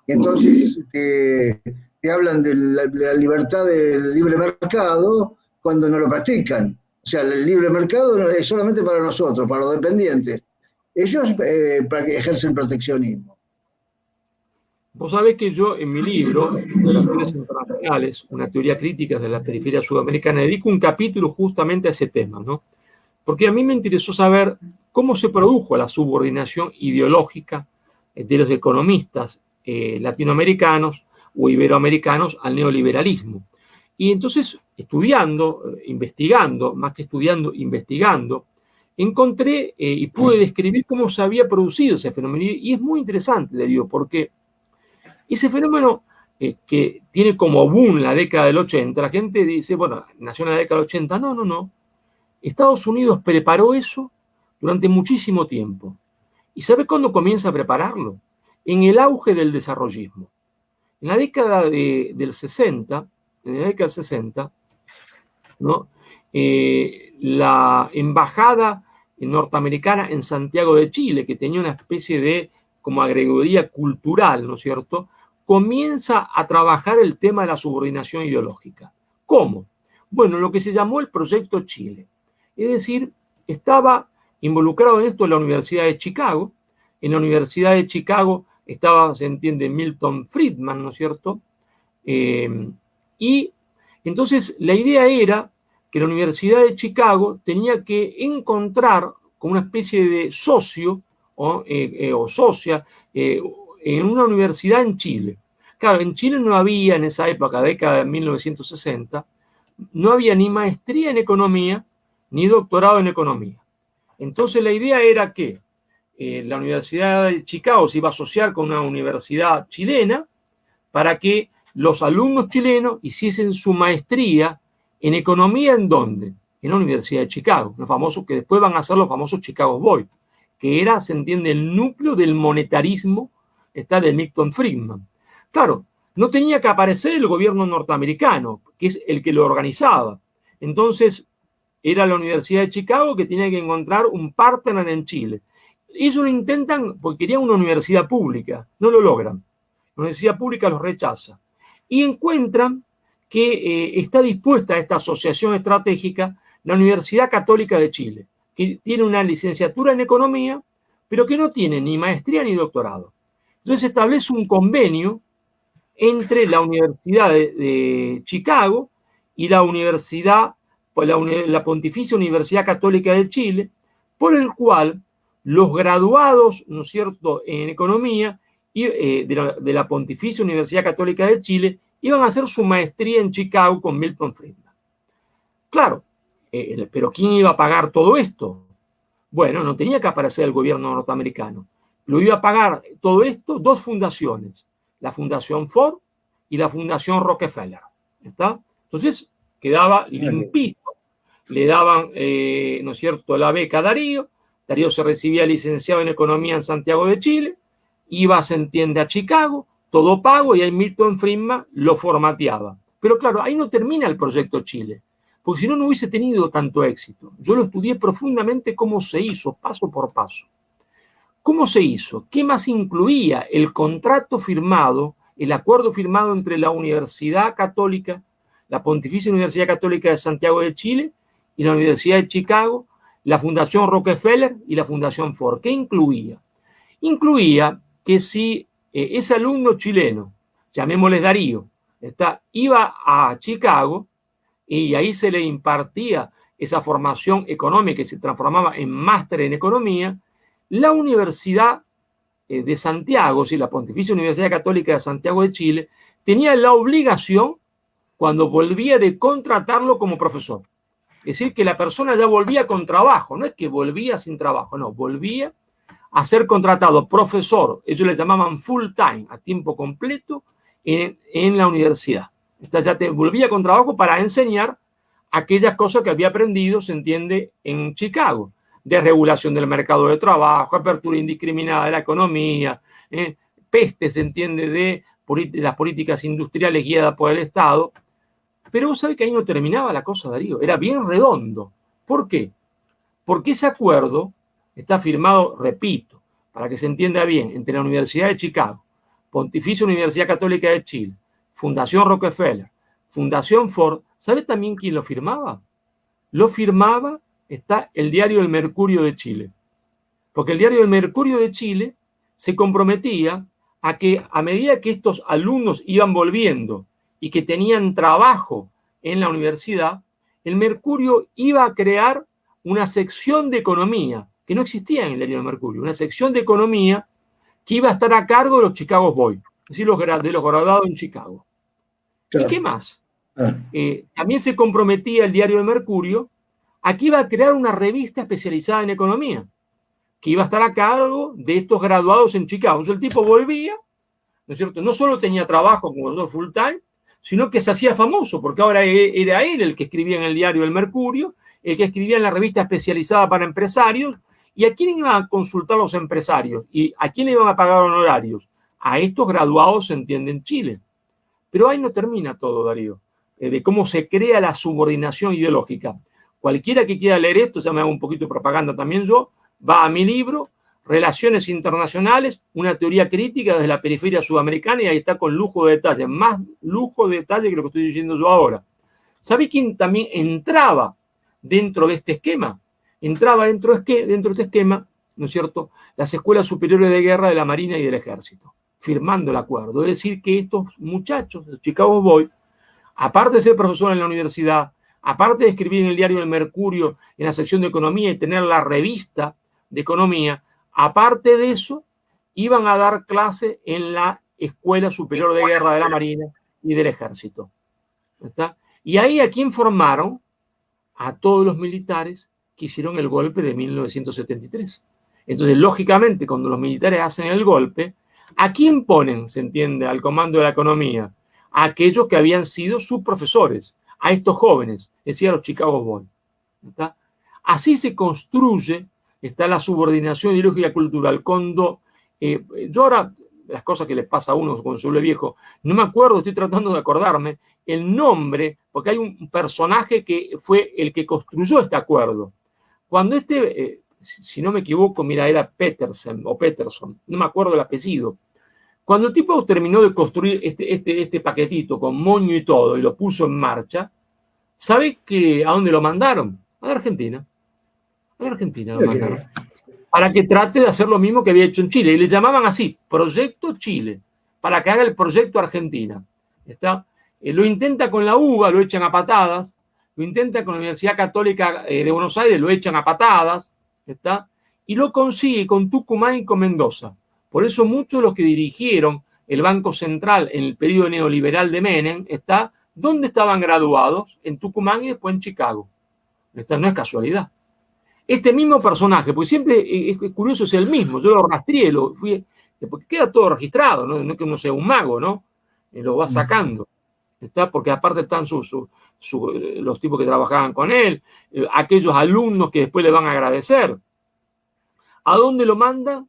Entonces te hablan de la libertad del libre mercado cuando no lo practican. O sea, el libre mercado es solamente para nosotros, para los dependientes. Ellos ejercen proteccionismo. Vos sabés que yo en mi libro, Relaciones Internacionales, una teoría crítica de la periferia sudamericana, dedico un capítulo justamente a ese tema, ¿no? Porque a mí me interesó saber cómo se produjo la subordinación ideológica de los economistas latinoamericanos o iberoamericanos al neoliberalismo. Y entonces, estudiando, investigando, más que estudiando, investigando, encontré y pude describir cómo se había producido ese fenómeno. Y es muy interesante, le digo, porque ese fenómeno que tiene como boom la década del 80, la gente dice, bueno, nació en la década del 80. No, no, no. Estados Unidos preparó eso durante muchísimo tiempo. ¿Y sabe cuándo comienza a prepararlo? En el auge del desarrollismo. En la década del 60, ¿no? La embajada norteamericana en Santiago de Chile, que tenía una especie de como agregaduría cultural, ¿no es cierto?, comienza a trabajar el tema de la subordinación ideológica. ¿Cómo? Bueno, lo que se llamó el Proyecto Chile. Es decir, estaba involucrado en esto la Universidad de Chicago. En la Universidad de Chicago estaba, se entiende, Milton Friedman, ¿no es cierto? Y entonces la idea era que la Universidad de Chicago tenía que encontrar con una especie de socio o socia en una universidad en Chile. Claro, en Chile no había en esa época, década de 1960, no había ni maestría en economía ni doctorado en economía. Entonces la idea era que la Universidad de Chicago se iba a asociar con una universidad chilena para que los alumnos chilenos hiciesen su maestría en economía. ¿En dónde? En la Universidad de Chicago, los famosos que después van a ser los famosos Chicago Boys, que era, se entiende, el núcleo del monetarismo de Milton Friedman. Claro, no tenía que aparecer el gobierno norteamericano, que es el que lo organizaba. Entonces, era la Universidad de Chicago que tenía que encontrar un partner en Chile. Ellos lo intentan porque querían una universidad pública, no lo logran. La universidad pública los rechaza. Y encuentran que está dispuesta a esta asociación estratégica la Universidad Católica de Chile, que tiene una licenciatura en economía, pero que no tiene ni maestría ni doctorado. Entonces establece un convenio entre la Universidad de Chicago y la Universidad, la Pontificia Universidad Católica de Chile, por el cual los graduados, ¿no es cierto?, en economía de la Pontificia Universidad Católica de Chile iban a hacer su maestría en Chicago con Milton Friedman. Claro, pero ¿quién iba a pagar todo esto? Bueno, no tenía que aparecer el gobierno norteamericano. Lo iba a pagar todo esto dos fundaciones, la Fundación Ford y la Fundación Rockefeller. ¿Está? Entonces quedaba limpito. Le daban, ¿no es cierto?, la beca a Darío. Darío se recibía licenciado en Economía en Santiago de Chile, iba, se entiende, a Chicago, todo pago, y ahí Milton Friedman lo formateaba. Pero claro, ahí no termina el Proyecto Chile, porque si no, no hubiese tenido tanto éxito. Yo lo estudié profundamente cómo se hizo, paso por paso. ¿Cómo se hizo? ¿Qué más incluía el contrato firmado, el acuerdo firmado entre la Universidad Católica, la Pontificia Universidad Católica de Santiago de Chile y la Universidad de Chicago, la Fundación Rockefeller y la Fundación Ford? ¿Qué incluía? Incluía que si ese alumno chileno, llamémosle Darío, iba a Chicago y ahí se le impartía esa formación económica que se transformaba en máster en economía. La Universidad de Santiago, la Pontificia Universidad Católica de Santiago de Chile, tenía la obligación, cuando volvía, de contratarlo como profesor. Es decir, que la persona ya volvía con trabajo, no es que volvía sin trabajo, no, volvía a ser contratado profesor, ellos le llamaban full time, a tiempo completo, en la universidad. Ya te volvía con trabajo para enseñar aquellas cosas que había aprendido, se entiende, en Chicago, de regulación del mercado de trabajo, apertura indiscriminada de la economía, peste, se entiende, de las políticas industriales guiadas por el Estado. Pero vos sabés que ahí no terminaba la cosa, Darío, era bien redondo. ¿Por qué? Porque ese acuerdo está firmado, repito, para que se entienda bien, entre la Universidad de Chicago, Pontificia Universidad Católica de Chile, Fundación Rockefeller, Fundación Ford. ¿Sabe también quién lo firmaba? Lo firmaba el diario El Mercurio de Chile. Porque el diario El Mercurio de Chile se comprometía a que, a medida que estos alumnos iban volviendo y que tenían trabajo en la universidad, el Mercurio iba a crear una sección de economía que no existía en el diario El Mercurio, una sección de economía que iba a estar a cargo de los Chicago Boys, es decir, de los graduados en Chicago. Claro. ¿Y qué más? También se comprometía el diario El Mercurio a que iba a crear una revista especializada en economía, que iba a estar a cargo de estos graduados en Chicago. Entonces el tipo volvía, ¿no es cierto? No solo tenía trabajo como profesor full time, sino que se hacía famoso, porque ahora era él el que escribía en el diario El Mercurio, el que escribía en la revista especializada para empresarios. ¿Y a quién iban a consultar los empresarios? ¿Y a quién le iban a pagar honorarios? A estos graduados, se entiende, en Chile. Pero ahí no termina todo, Darío, de cómo se crea la subordinación ideológica. Cualquiera que quiera leer esto, ya me hago un poquito de propaganda también yo, va a mi libro, Relaciones Internacionales, una teoría crítica desde la periferia sudamericana, y ahí está con lujo de detalle, más lujo de detalle que lo que estoy diciendo yo ahora. ¿Sabe quién también entraba dentro de este esquema? Entraba dentro de este esquema, ¿no es cierto?, las escuelas superiores de guerra de la Marina y del Ejército, firmando el acuerdo. Es decir, que estos muchachos, los Chicago Boys, aparte de ser profesor en la universidad, aparte de escribir en el diario El Mercurio, en la sección de economía, y tener la revista de economía, aparte de eso, iban a dar clase en la Escuela Superior de Guerra de la Marina y del Ejército. ¿Está? Y ahí, ¿a quién formaron? A todos los militares que hicieron el golpe de 1973. Entonces, lógicamente, cuando los militares hacen el golpe, ¿a quién ponen, se entiende, al comando de la economía? A aquellos que habían sido sus profesores, a estos jóvenes, decía los Chicago Boys. ¿Está? Así se construye la subordinación ideológica cultural. Cuando yo ahora, las cosas que les pasa a uno cuando se vuelve viejo, no me acuerdo, estoy tratando de acordarme el nombre, porque hay un personaje que fue el que construyó este acuerdo. Cuando si no me equivoco, mira, era Peterson, no me acuerdo el apellido. Cuando el tipo terminó de construir este paquetito con moño y todo y lo puso en marcha, ¿sabe a dónde lo mandaron? A la Argentina. A la Argentina lo mandaron. Para que trate de hacer lo mismo que había hecho en Chile. Y le llamaban así, Proyecto Chile, para que haga el Proyecto Argentina. ¿Está? Lo intenta con la UBA, lo echan a patadas. Lo intenta con la Universidad Católica de Buenos Aires, lo echan a patadas. ¿Está? Y lo consigue con Tucumán y con Mendoza. Por eso muchos de los que dirigieron el Banco Central en el periodo neoliberal de Menem, ¿dónde estaban graduados? En Tucumán y después en Chicago. No es casualidad. Este mismo personaje, porque siempre es curioso, es el mismo, yo lo rastreé, porque queda todo registrado, no es que uno sea un mago, ¿no? Lo va sacando, ¿está? Porque aparte están los tipos que trabajaban con él, aquellos alumnos que después le van a agradecer. ¿A dónde lo mandan?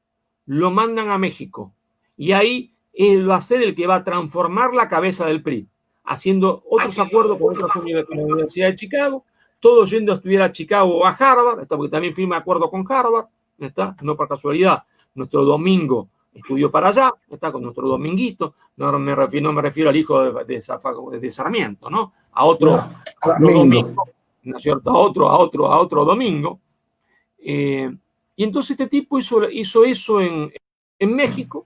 Lo mandan a México. Y ahí él va a ser el que va a transformar la cabeza del PRI, haciendo otros acuerdos con otras universidades, con la Universidad de Chicago, todos yendo a estudiar a Chicago o a Harvard, porque también firma acuerdo con Harvard, ¿está? No por casualidad. Nuestro Domingo estudió para allá, ¿está? Con nuestro Dominguito, no me refiero al hijo de Sarmiento, ¿no? A otro Domingo, ¿no es cierto? A otro Domingo. Y entonces este tipo hizo eso en México,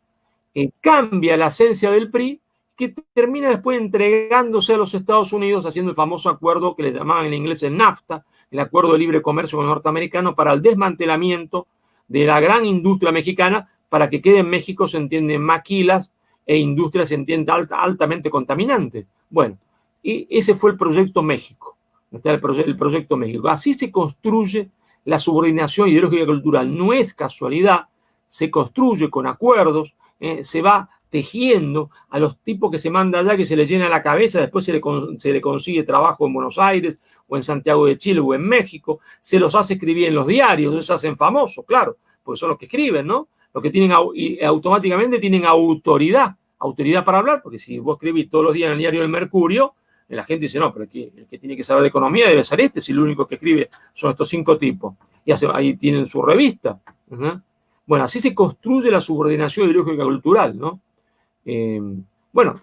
cambia la esencia del PRI, que termina después entregándose a los Estados Unidos, haciendo el famoso acuerdo que le llamaban en inglés el NAFTA, el Acuerdo de Libre Comercio con los norteamericanos, para el desmantelamiento de la gran industria mexicana, para que quede en México, se entiende, maquilas e industrias, se entiende, altamente contaminantes. Bueno, y ese fue el Proyecto México. Está el Proyecto México. Así se construye la subordinación ideológica y cultural. No es casualidad, se construye con acuerdos, se va tejiendo a los tipos que se manda allá, que se les llena la cabeza, después se le consigue trabajo en Buenos Aires o en Santiago de Chile o en México, se los hace escribir en los diarios, ellos se hacen famosos, claro, porque son los que escriben, ¿no? Los que tienen automáticamente tienen autoridad para hablar, porque si vos escribís todos los días en el diario del Mercurio, la gente dice, no, pero el que tiene que saber de economía debe ser este, si lo único que escribe son estos 5 tipos. Y ahí tienen su revista. Bueno, así se construye la subordinación ideológica cultural, ¿no? Bueno,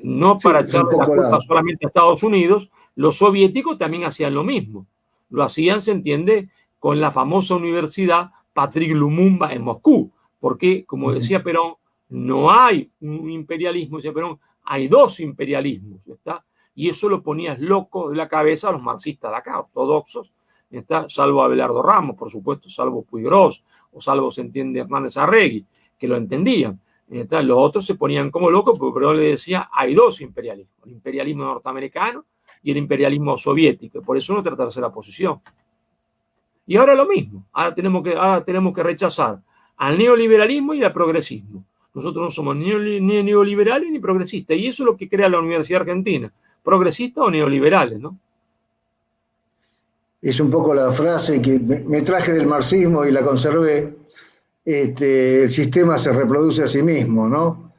no para echarle la culpa solamente a Estados Unidos, los soviéticos también hacían lo mismo. Lo hacían, se entiende, con la famosa universidad Patrick Lumumba en Moscú, porque, como decía Perón, no hay un imperialismo, decía Perón, hay 2 imperialismos, ¿está? Y eso lo ponías loco de la cabeza a los marxistas de acá, ortodoxos, ¿está? Salvo Abelardo Ramos, por supuesto, salvo Puigros, o salvo, se entiende, Hernández Arregui, que lo entendían. ¿Está? Los otros se ponían como locos, porque Perón le decía, hay 2 imperialismos, el imperialismo norteamericano y el imperialismo soviético, por eso nuestra tercera posición. Y ahora lo mismo, ahora tenemos que rechazar al neoliberalismo y al progresismo. Nosotros no somos ni neoliberales ni progresistas, y eso es lo que crea la Universidad Argentina, progresistas o neoliberales, ¿no? Es un poco la frase que me traje del marxismo y la conservé, el sistema se reproduce a sí mismo, ¿no?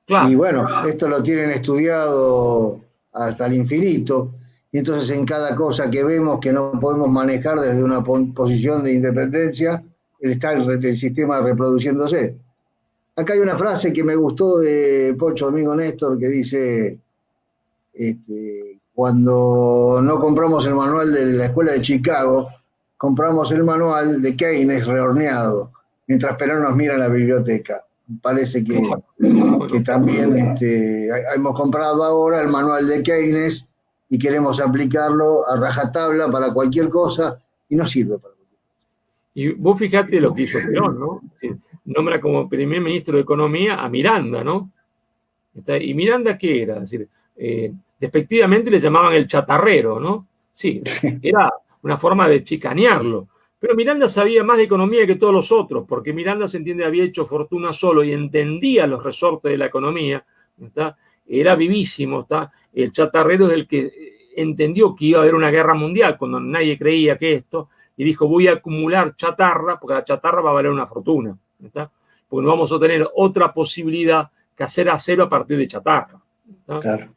Claro. Y bueno, esto lo tienen estudiado hasta el infinito, y entonces en cada cosa que vemos que no podemos manejar desde una posición de independencia, está el sistema reproduciéndose. Acá hay una frase que me gustó de Pocho Domingo Néstor que dice, cuando no compramos el manual de la escuela de Chicago, compramos el manual de Keynes rehorneado, mientras Perón nos mira en la biblioteca. Parece que también hemos comprado ahora el manual de Keynes y queremos aplicarlo a rajatabla para cualquier cosa y no sirve para cualquier cosa. Y vos fijate lo que hizo Perón, ¿no? Nombra como primer ministro de Economía a Miranda, ¿no? ¿Y Miranda qué era? Es decir, despectivamente le llamaban el chatarrero, ¿no? Sí, era una forma de chicanearlo. Pero Miranda sabía más de economía que todos los otros, porque Miranda, se entiende, había hecho fortuna solo y entendía los resortes de la economía, ¿está? Era vivísimo, ¿está? El chatarrero es el que entendió que iba a haber una guerra mundial cuando nadie creía que esto, y dijo, voy a acumular chatarra, porque la chatarra va a valer una fortuna, ¿está? Porque no vamos a tener otra posibilidad que hacer acero a partir de chatarra, ¿está? Claro.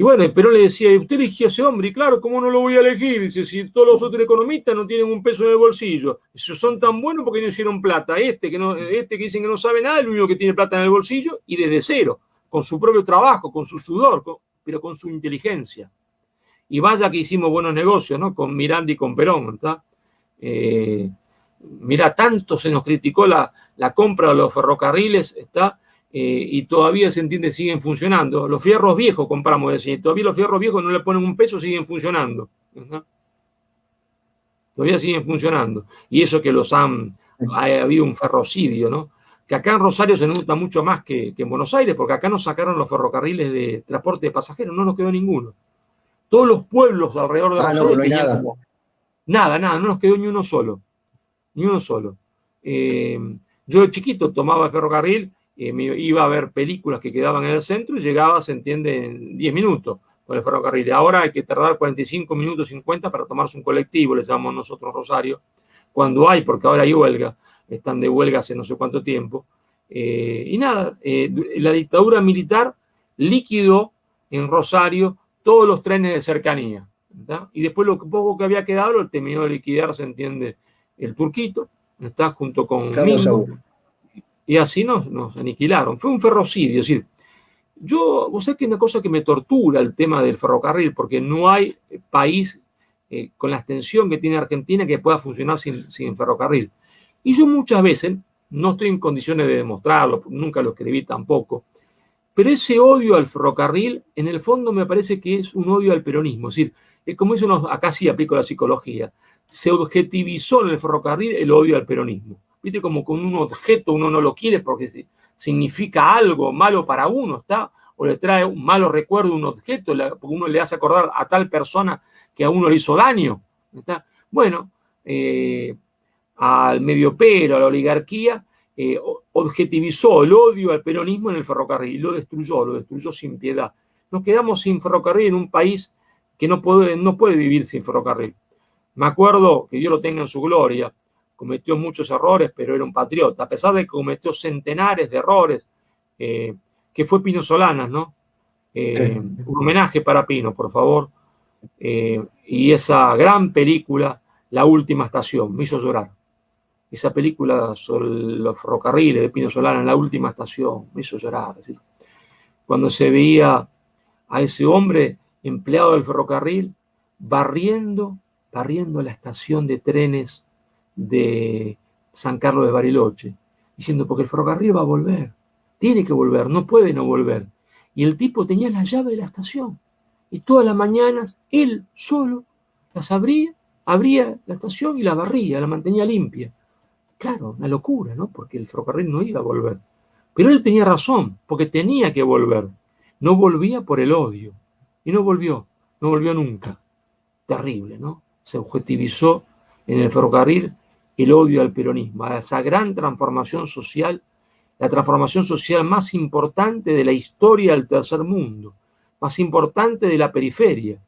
Y bueno, Perón le decía, usted eligió a ese hombre, y claro, ¿cómo no lo voy a elegir? Dice, si todos los otros economistas no tienen un peso en el bolsillo, si son tan buenos porque no hicieron plata, este que dicen que no sabe nada, es el único que tiene plata en el bolsillo, y desde cero, con su propio trabajo, con su sudor, pero con su inteligencia. Y vaya que hicimos buenos negocios, ¿no? Con Miranda y con Perón, ¿está? Mira, tanto se nos criticó la compra de los ferrocarriles, ¿está? Y todavía, se entiende, siguen funcionando. Los fierros viejos compramos, decir, todavía los fierros viejos no le ponen un peso, siguen funcionando, ¿no? Todavía siguen funcionando. Y eso que ha habido un ferrocidio, ¿no? Que acá en Rosario se nota mucho más que en Buenos Aires, porque acá nos sacaron los ferrocarriles de transporte de pasajeros, no nos quedó ninguno. Todos los pueblos alrededor de Rosario no hay nada. Nada, no nos quedó ni uno solo. Ni uno solo. Yo de chiquito tomaba el ferrocarril, me iba a ver películas que quedaban en el centro y llegaba, se entiende, en 10 minutos con el ferrocarril. Ahora hay que tardar 45 minutos 50 para tomarse un colectivo, le llamamos nosotros Rosario, cuando hay, porque ahora hay huelga, están de huelga hace no sé cuánto tiempo. Y nada, la dictadura militar liquidó en Rosario todos los trenes de cercanía, ¿verdad? Y después lo poco que había quedado lo terminó de liquidar, se entiende, el Turquito, ¿está? Junto con Mingo, y así nos aniquilaron. Fue un ferrocidio, es decir, vos sabés que es una cosa que me tortura el tema del ferrocarril, porque no hay país con la extensión que tiene Argentina que pueda funcionar sin ferrocarril. Y yo muchas veces No estoy en condiciones de demostrarlo, nunca lo escribí tampoco. Pero ese odio al ferrocarril, en el fondo me parece que es un odio al peronismo. Es decir, es como eso acá sí aplico la psicología. Se objetivizó en el ferrocarril el odio al peronismo. ¿Viste? Como con un objeto uno no lo quiere porque significa algo malo para uno, ¿está? O le trae un malo recuerdo un objeto, porque uno le hace acordar a tal persona que a uno le hizo daño, ¿está? Bueno, al mediopero, a la oligarquía, objetivizó el odio al peronismo en el ferrocarril y lo destruyó sin piedad. Nos quedamos sin ferrocarril en un país que no puede vivir sin ferrocarril. Me acuerdo, que Dios lo tenga en su gloria, cometió muchos errores, pero era un patriota, a pesar de que cometió centenares de errores, que fue Pino Solanas, ¿no? Un homenaje para Pino, por favor. Y esa gran película, La Última Estación, me hizo llorar. Esa película sobre los ferrocarriles de Pino Solanas, La Última Estación, me hizo llorar. Es decir, cuando se veía a ese hombre empleado del ferrocarril barriendo la estación de trenes de San Carlos de Bariloche, diciendo, porque el ferrocarril va a volver, tiene que volver, no puede no volver. Y el tipo tenía la llave de la estación, y todas las mañanas él solo las abría la estación y la barría, la mantenía limpia. Claro, una locura, ¿no? Porque el ferrocarril no iba a volver. Pero él tenía razón, porque tenía que volver. No volvía por el odio. Y no volvió nunca. Terrible, ¿no? Se objetivizó en el ferrocarril el odio al peronismo, a esa gran transformación social, la transformación social más importante de la historia del tercer mundo, más importante de la periferia,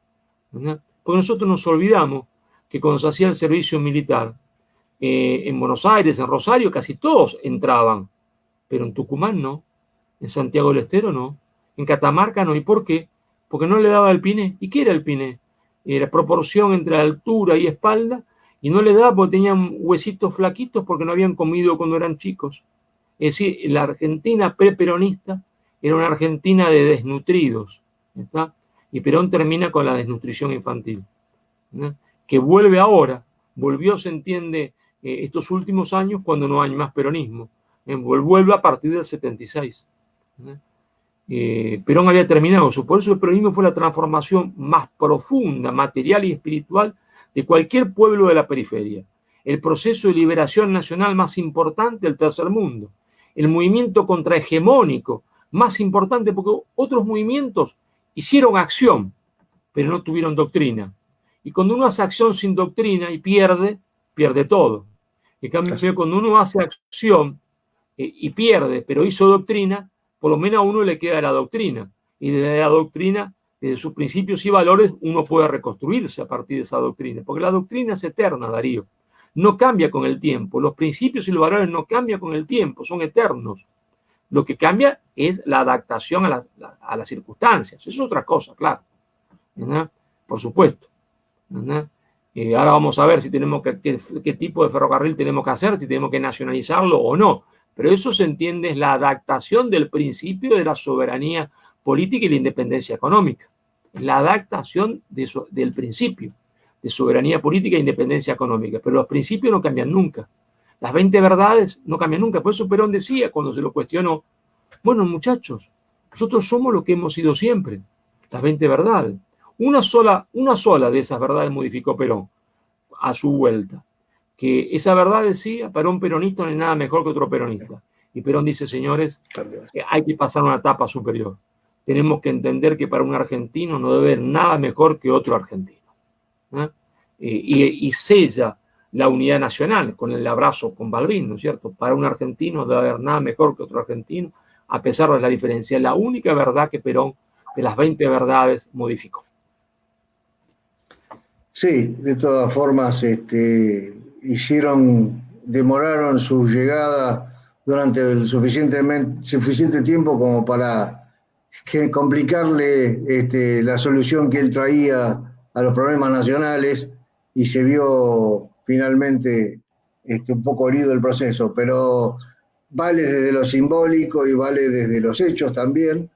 ¿no? Porque nosotros nos olvidamos que cuando se hacía el servicio militar, en Buenos Aires, en Rosario, casi todos entraban, pero en Tucumán no, en Santiago del Estero no, en Catamarca no. ¿Y por qué? Porque no le daba el piné. ¿Y qué era el piné? Era proporción entre altura y espalda, y no le daba porque tenían huesitos flaquitos porque no habían comido cuando eran chicos. Es decir, la Argentina preperonista era una Argentina de desnutridos, ¿está? Y Perón termina con la desnutrición infantil, ¿no? Que volvió, se entiende, estos últimos años cuando no hay más peronismo. Vuelve a partir del 76. Perón había terminado eso. Por eso el peronismo fue la transformación más profunda, material y espiritual de cualquier pueblo de la periferia. El proceso de liberación nacional más importante del tercer mundo. El movimiento contrahegemónico más importante, porque otros movimientos hicieron acción, pero no tuvieron doctrina. Y cuando uno hace acción sin doctrina y pierde todo. En cambio, cuando uno hace acción y pierde, pero hizo doctrina, por lo menos a uno le queda la doctrina. Y desde la doctrina, desde sus principios y valores, uno puede reconstruirse a partir de esa doctrina. Porque la doctrina es eterna, Darío. No cambia con el tiempo. Los principios y los valores no cambian con el tiempo, son eternos. Lo que cambia es la adaptación a las circunstancias. Eso es otra cosa, claro. ¿Verdad? Por supuesto. Ahora vamos a ver si tenemos qué tipo de ferrocarril tenemos que hacer, si tenemos que nacionalizarlo o no. Pero eso se entiende es la adaptación del principio de la soberanía política y la independencia económica. Es la adaptación del principio de soberanía política e independencia económica. Pero los principios no cambian nunca. Las 20 verdades no cambian nunca. Por eso Perón decía cuando se lo cuestionó, bueno, muchachos, nosotros somos lo que hemos sido siempre, las 20 verdades. Una sola de esas verdades modificó Perón a su vuelta. Que esa verdad decía, para un peronista no hay nada mejor que otro peronista. Y Perón dice, señores, hay que pasar a una etapa superior. Tenemos que entender que para un argentino no debe haber nada mejor que otro argentino. Y sella la unidad nacional con el abrazo con Balbín, ¿no es cierto? Para un argentino no debe haber nada mejor que otro argentino, a pesar de la diferencia. Es la única verdad que Perón, de las 20 verdades, modificó. Sí, de todas formas, demoraron su llegada durante el suficiente tiempo como para complicarle la solución que él traía a los problemas nacionales, y se vio finalmente un poco herido el proceso, pero vale desde lo simbólico y vale desde los hechos también,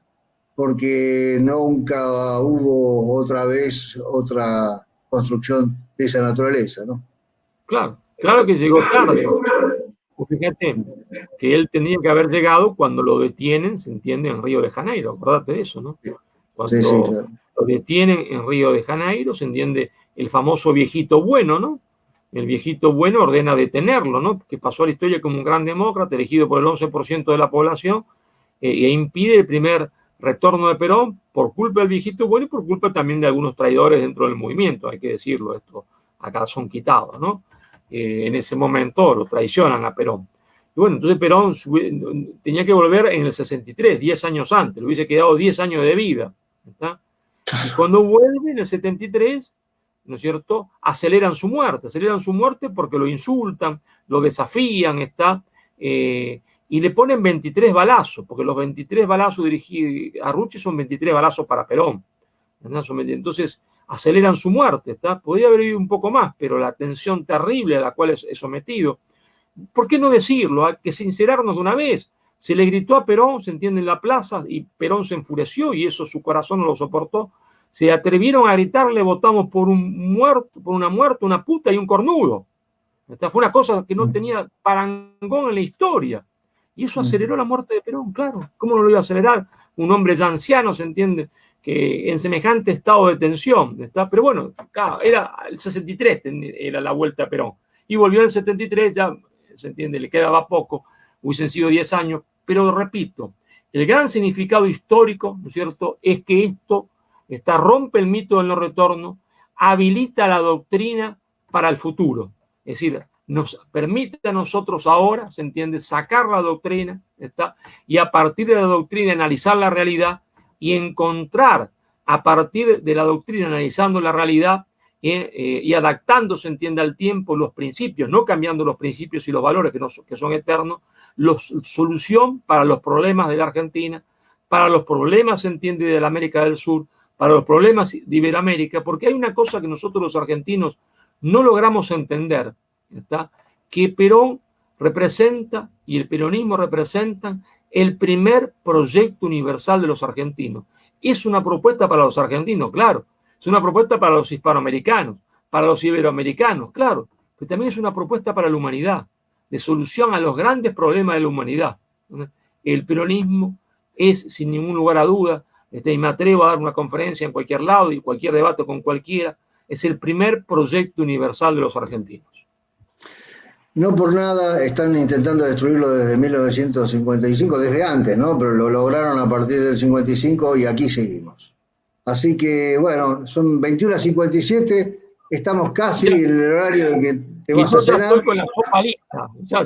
porque nunca hubo otra construcción de esa naturaleza, ¿no? Claro que llegó tarde. Fíjate que él tenía que haber llegado cuando lo detienen, se entiende, en Río de Janeiro. Acordate de eso, ¿no? Sí, sí, Cuando claro. lo detienen en Río de Janeiro, se entiende el famoso viejito bueno, ¿no? El viejito bueno ordena detenerlo, ¿no? Que pasó a la historia como un gran demócrata, elegido por el 11% de la población, e impide el primer retorno de Perón por culpa del viejito bueno y por culpa también de algunos traidores dentro del movimiento, hay que decirlo, esto acá son quitados, ¿no? En ese momento lo traicionan a Perón. Y bueno, entonces Perón tenía que volver en el 63, 10 años antes, le hubiese quedado 10 años de vida. ¿Está? Y cuando vuelve en el 73, ¿no es cierto? Aceleran su muerte porque lo insultan, lo desafían, ¿está? Y le ponen 23 balazos, porque los 23 balazos dirigidos a Rucci son 23 balazos para Perón. Entonces, aceleran su muerte, ¿está? Podría haber vivido un poco más, pero la tensión terrible a la cual es sometido. ¿Por qué no decirlo? Hay que sincerarnos de una vez. Se le gritó a Perón, se entiende, en la plaza, y Perón se enfureció y eso su corazón no lo soportó. Se atrevieron a gritarle, votamos por un muerto, por una muerta, una puta y un cornudo. Esta fue una cosa que no tenía parangón en la historia. Y eso aceleró la muerte de Perón, claro. ¿Cómo no lo iba a acelerar? Un hombre ya anciano, se entiende, que en semejante estado de tensión. ¿Está? Pero bueno, claro, era el 63, era la vuelta a Perón. Y volvió en el 73, ya se entiende, le quedaba poco, hubiesen sido 10 años. Pero repito, el gran significado histórico, ¿no es cierto?, es que esto rompe el mito del no retorno, habilita la doctrina para el futuro. Es decir, nos permite a nosotros ahora, se entiende, sacar la doctrina, ¿está? Y a partir de la doctrina analizar la realidad y encontrar a partir de la doctrina analizando la realidad y adaptándose, entiende, al tiempo los principios, no cambiando los principios y los valores que son eternos, solución para los problemas de la Argentina, para los problemas, se entiende, de la América del Sur, para los problemas de Iberoamérica, porque hay una cosa que nosotros los argentinos no logramos entender, ¿está? Que Perón representa y el peronismo representan el primer proyecto universal de los argentinos. Es una propuesta para los argentinos, claro. Es una propuesta para los hispanoamericanos, para los iberoamericanos, claro. Pero también es una propuesta para la humanidad, de solución a los grandes problemas de la humanidad. El peronismo es, sin ningún lugar a duda, y me atrevo a dar una conferencia en cualquier lado y cualquier debate con cualquiera, es el primer proyecto universal de los argentinos. No por nada están intentando destruirlo desde 1955, desde antes, ¿no? Pero lo lograron a partir del 55 y aquí seguimos. Así que, bueno, son 21:57, estamos casi en el horario de que te vas a cenar. Yo estoy con la sopa lista, ya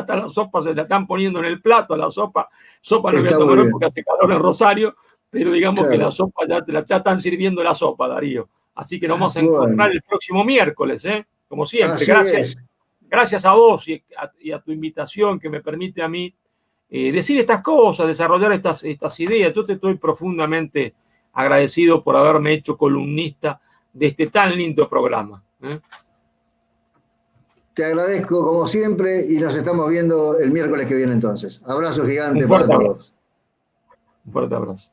la sopa se la están poniendo en el plato, la sopa no voy a tomar porque hace calor en Rosario, pero digamos que la sopa ya están sirviendo la sopa, Darío. Así que nos vamos a encontrar el próximo miércoles, como siempre. Gracias a vos y a tu invitación que me permite a mí decir estas cosas, desarrollar estas ideas. Yo te estoy profundamente agradecido por haberme hecho columnista de este tan lindo programa. Te agradezco como siempre y nos estamos viendo el miércoles que viene entonces. Abrazo gigante para todos. Un fuerte abrazo.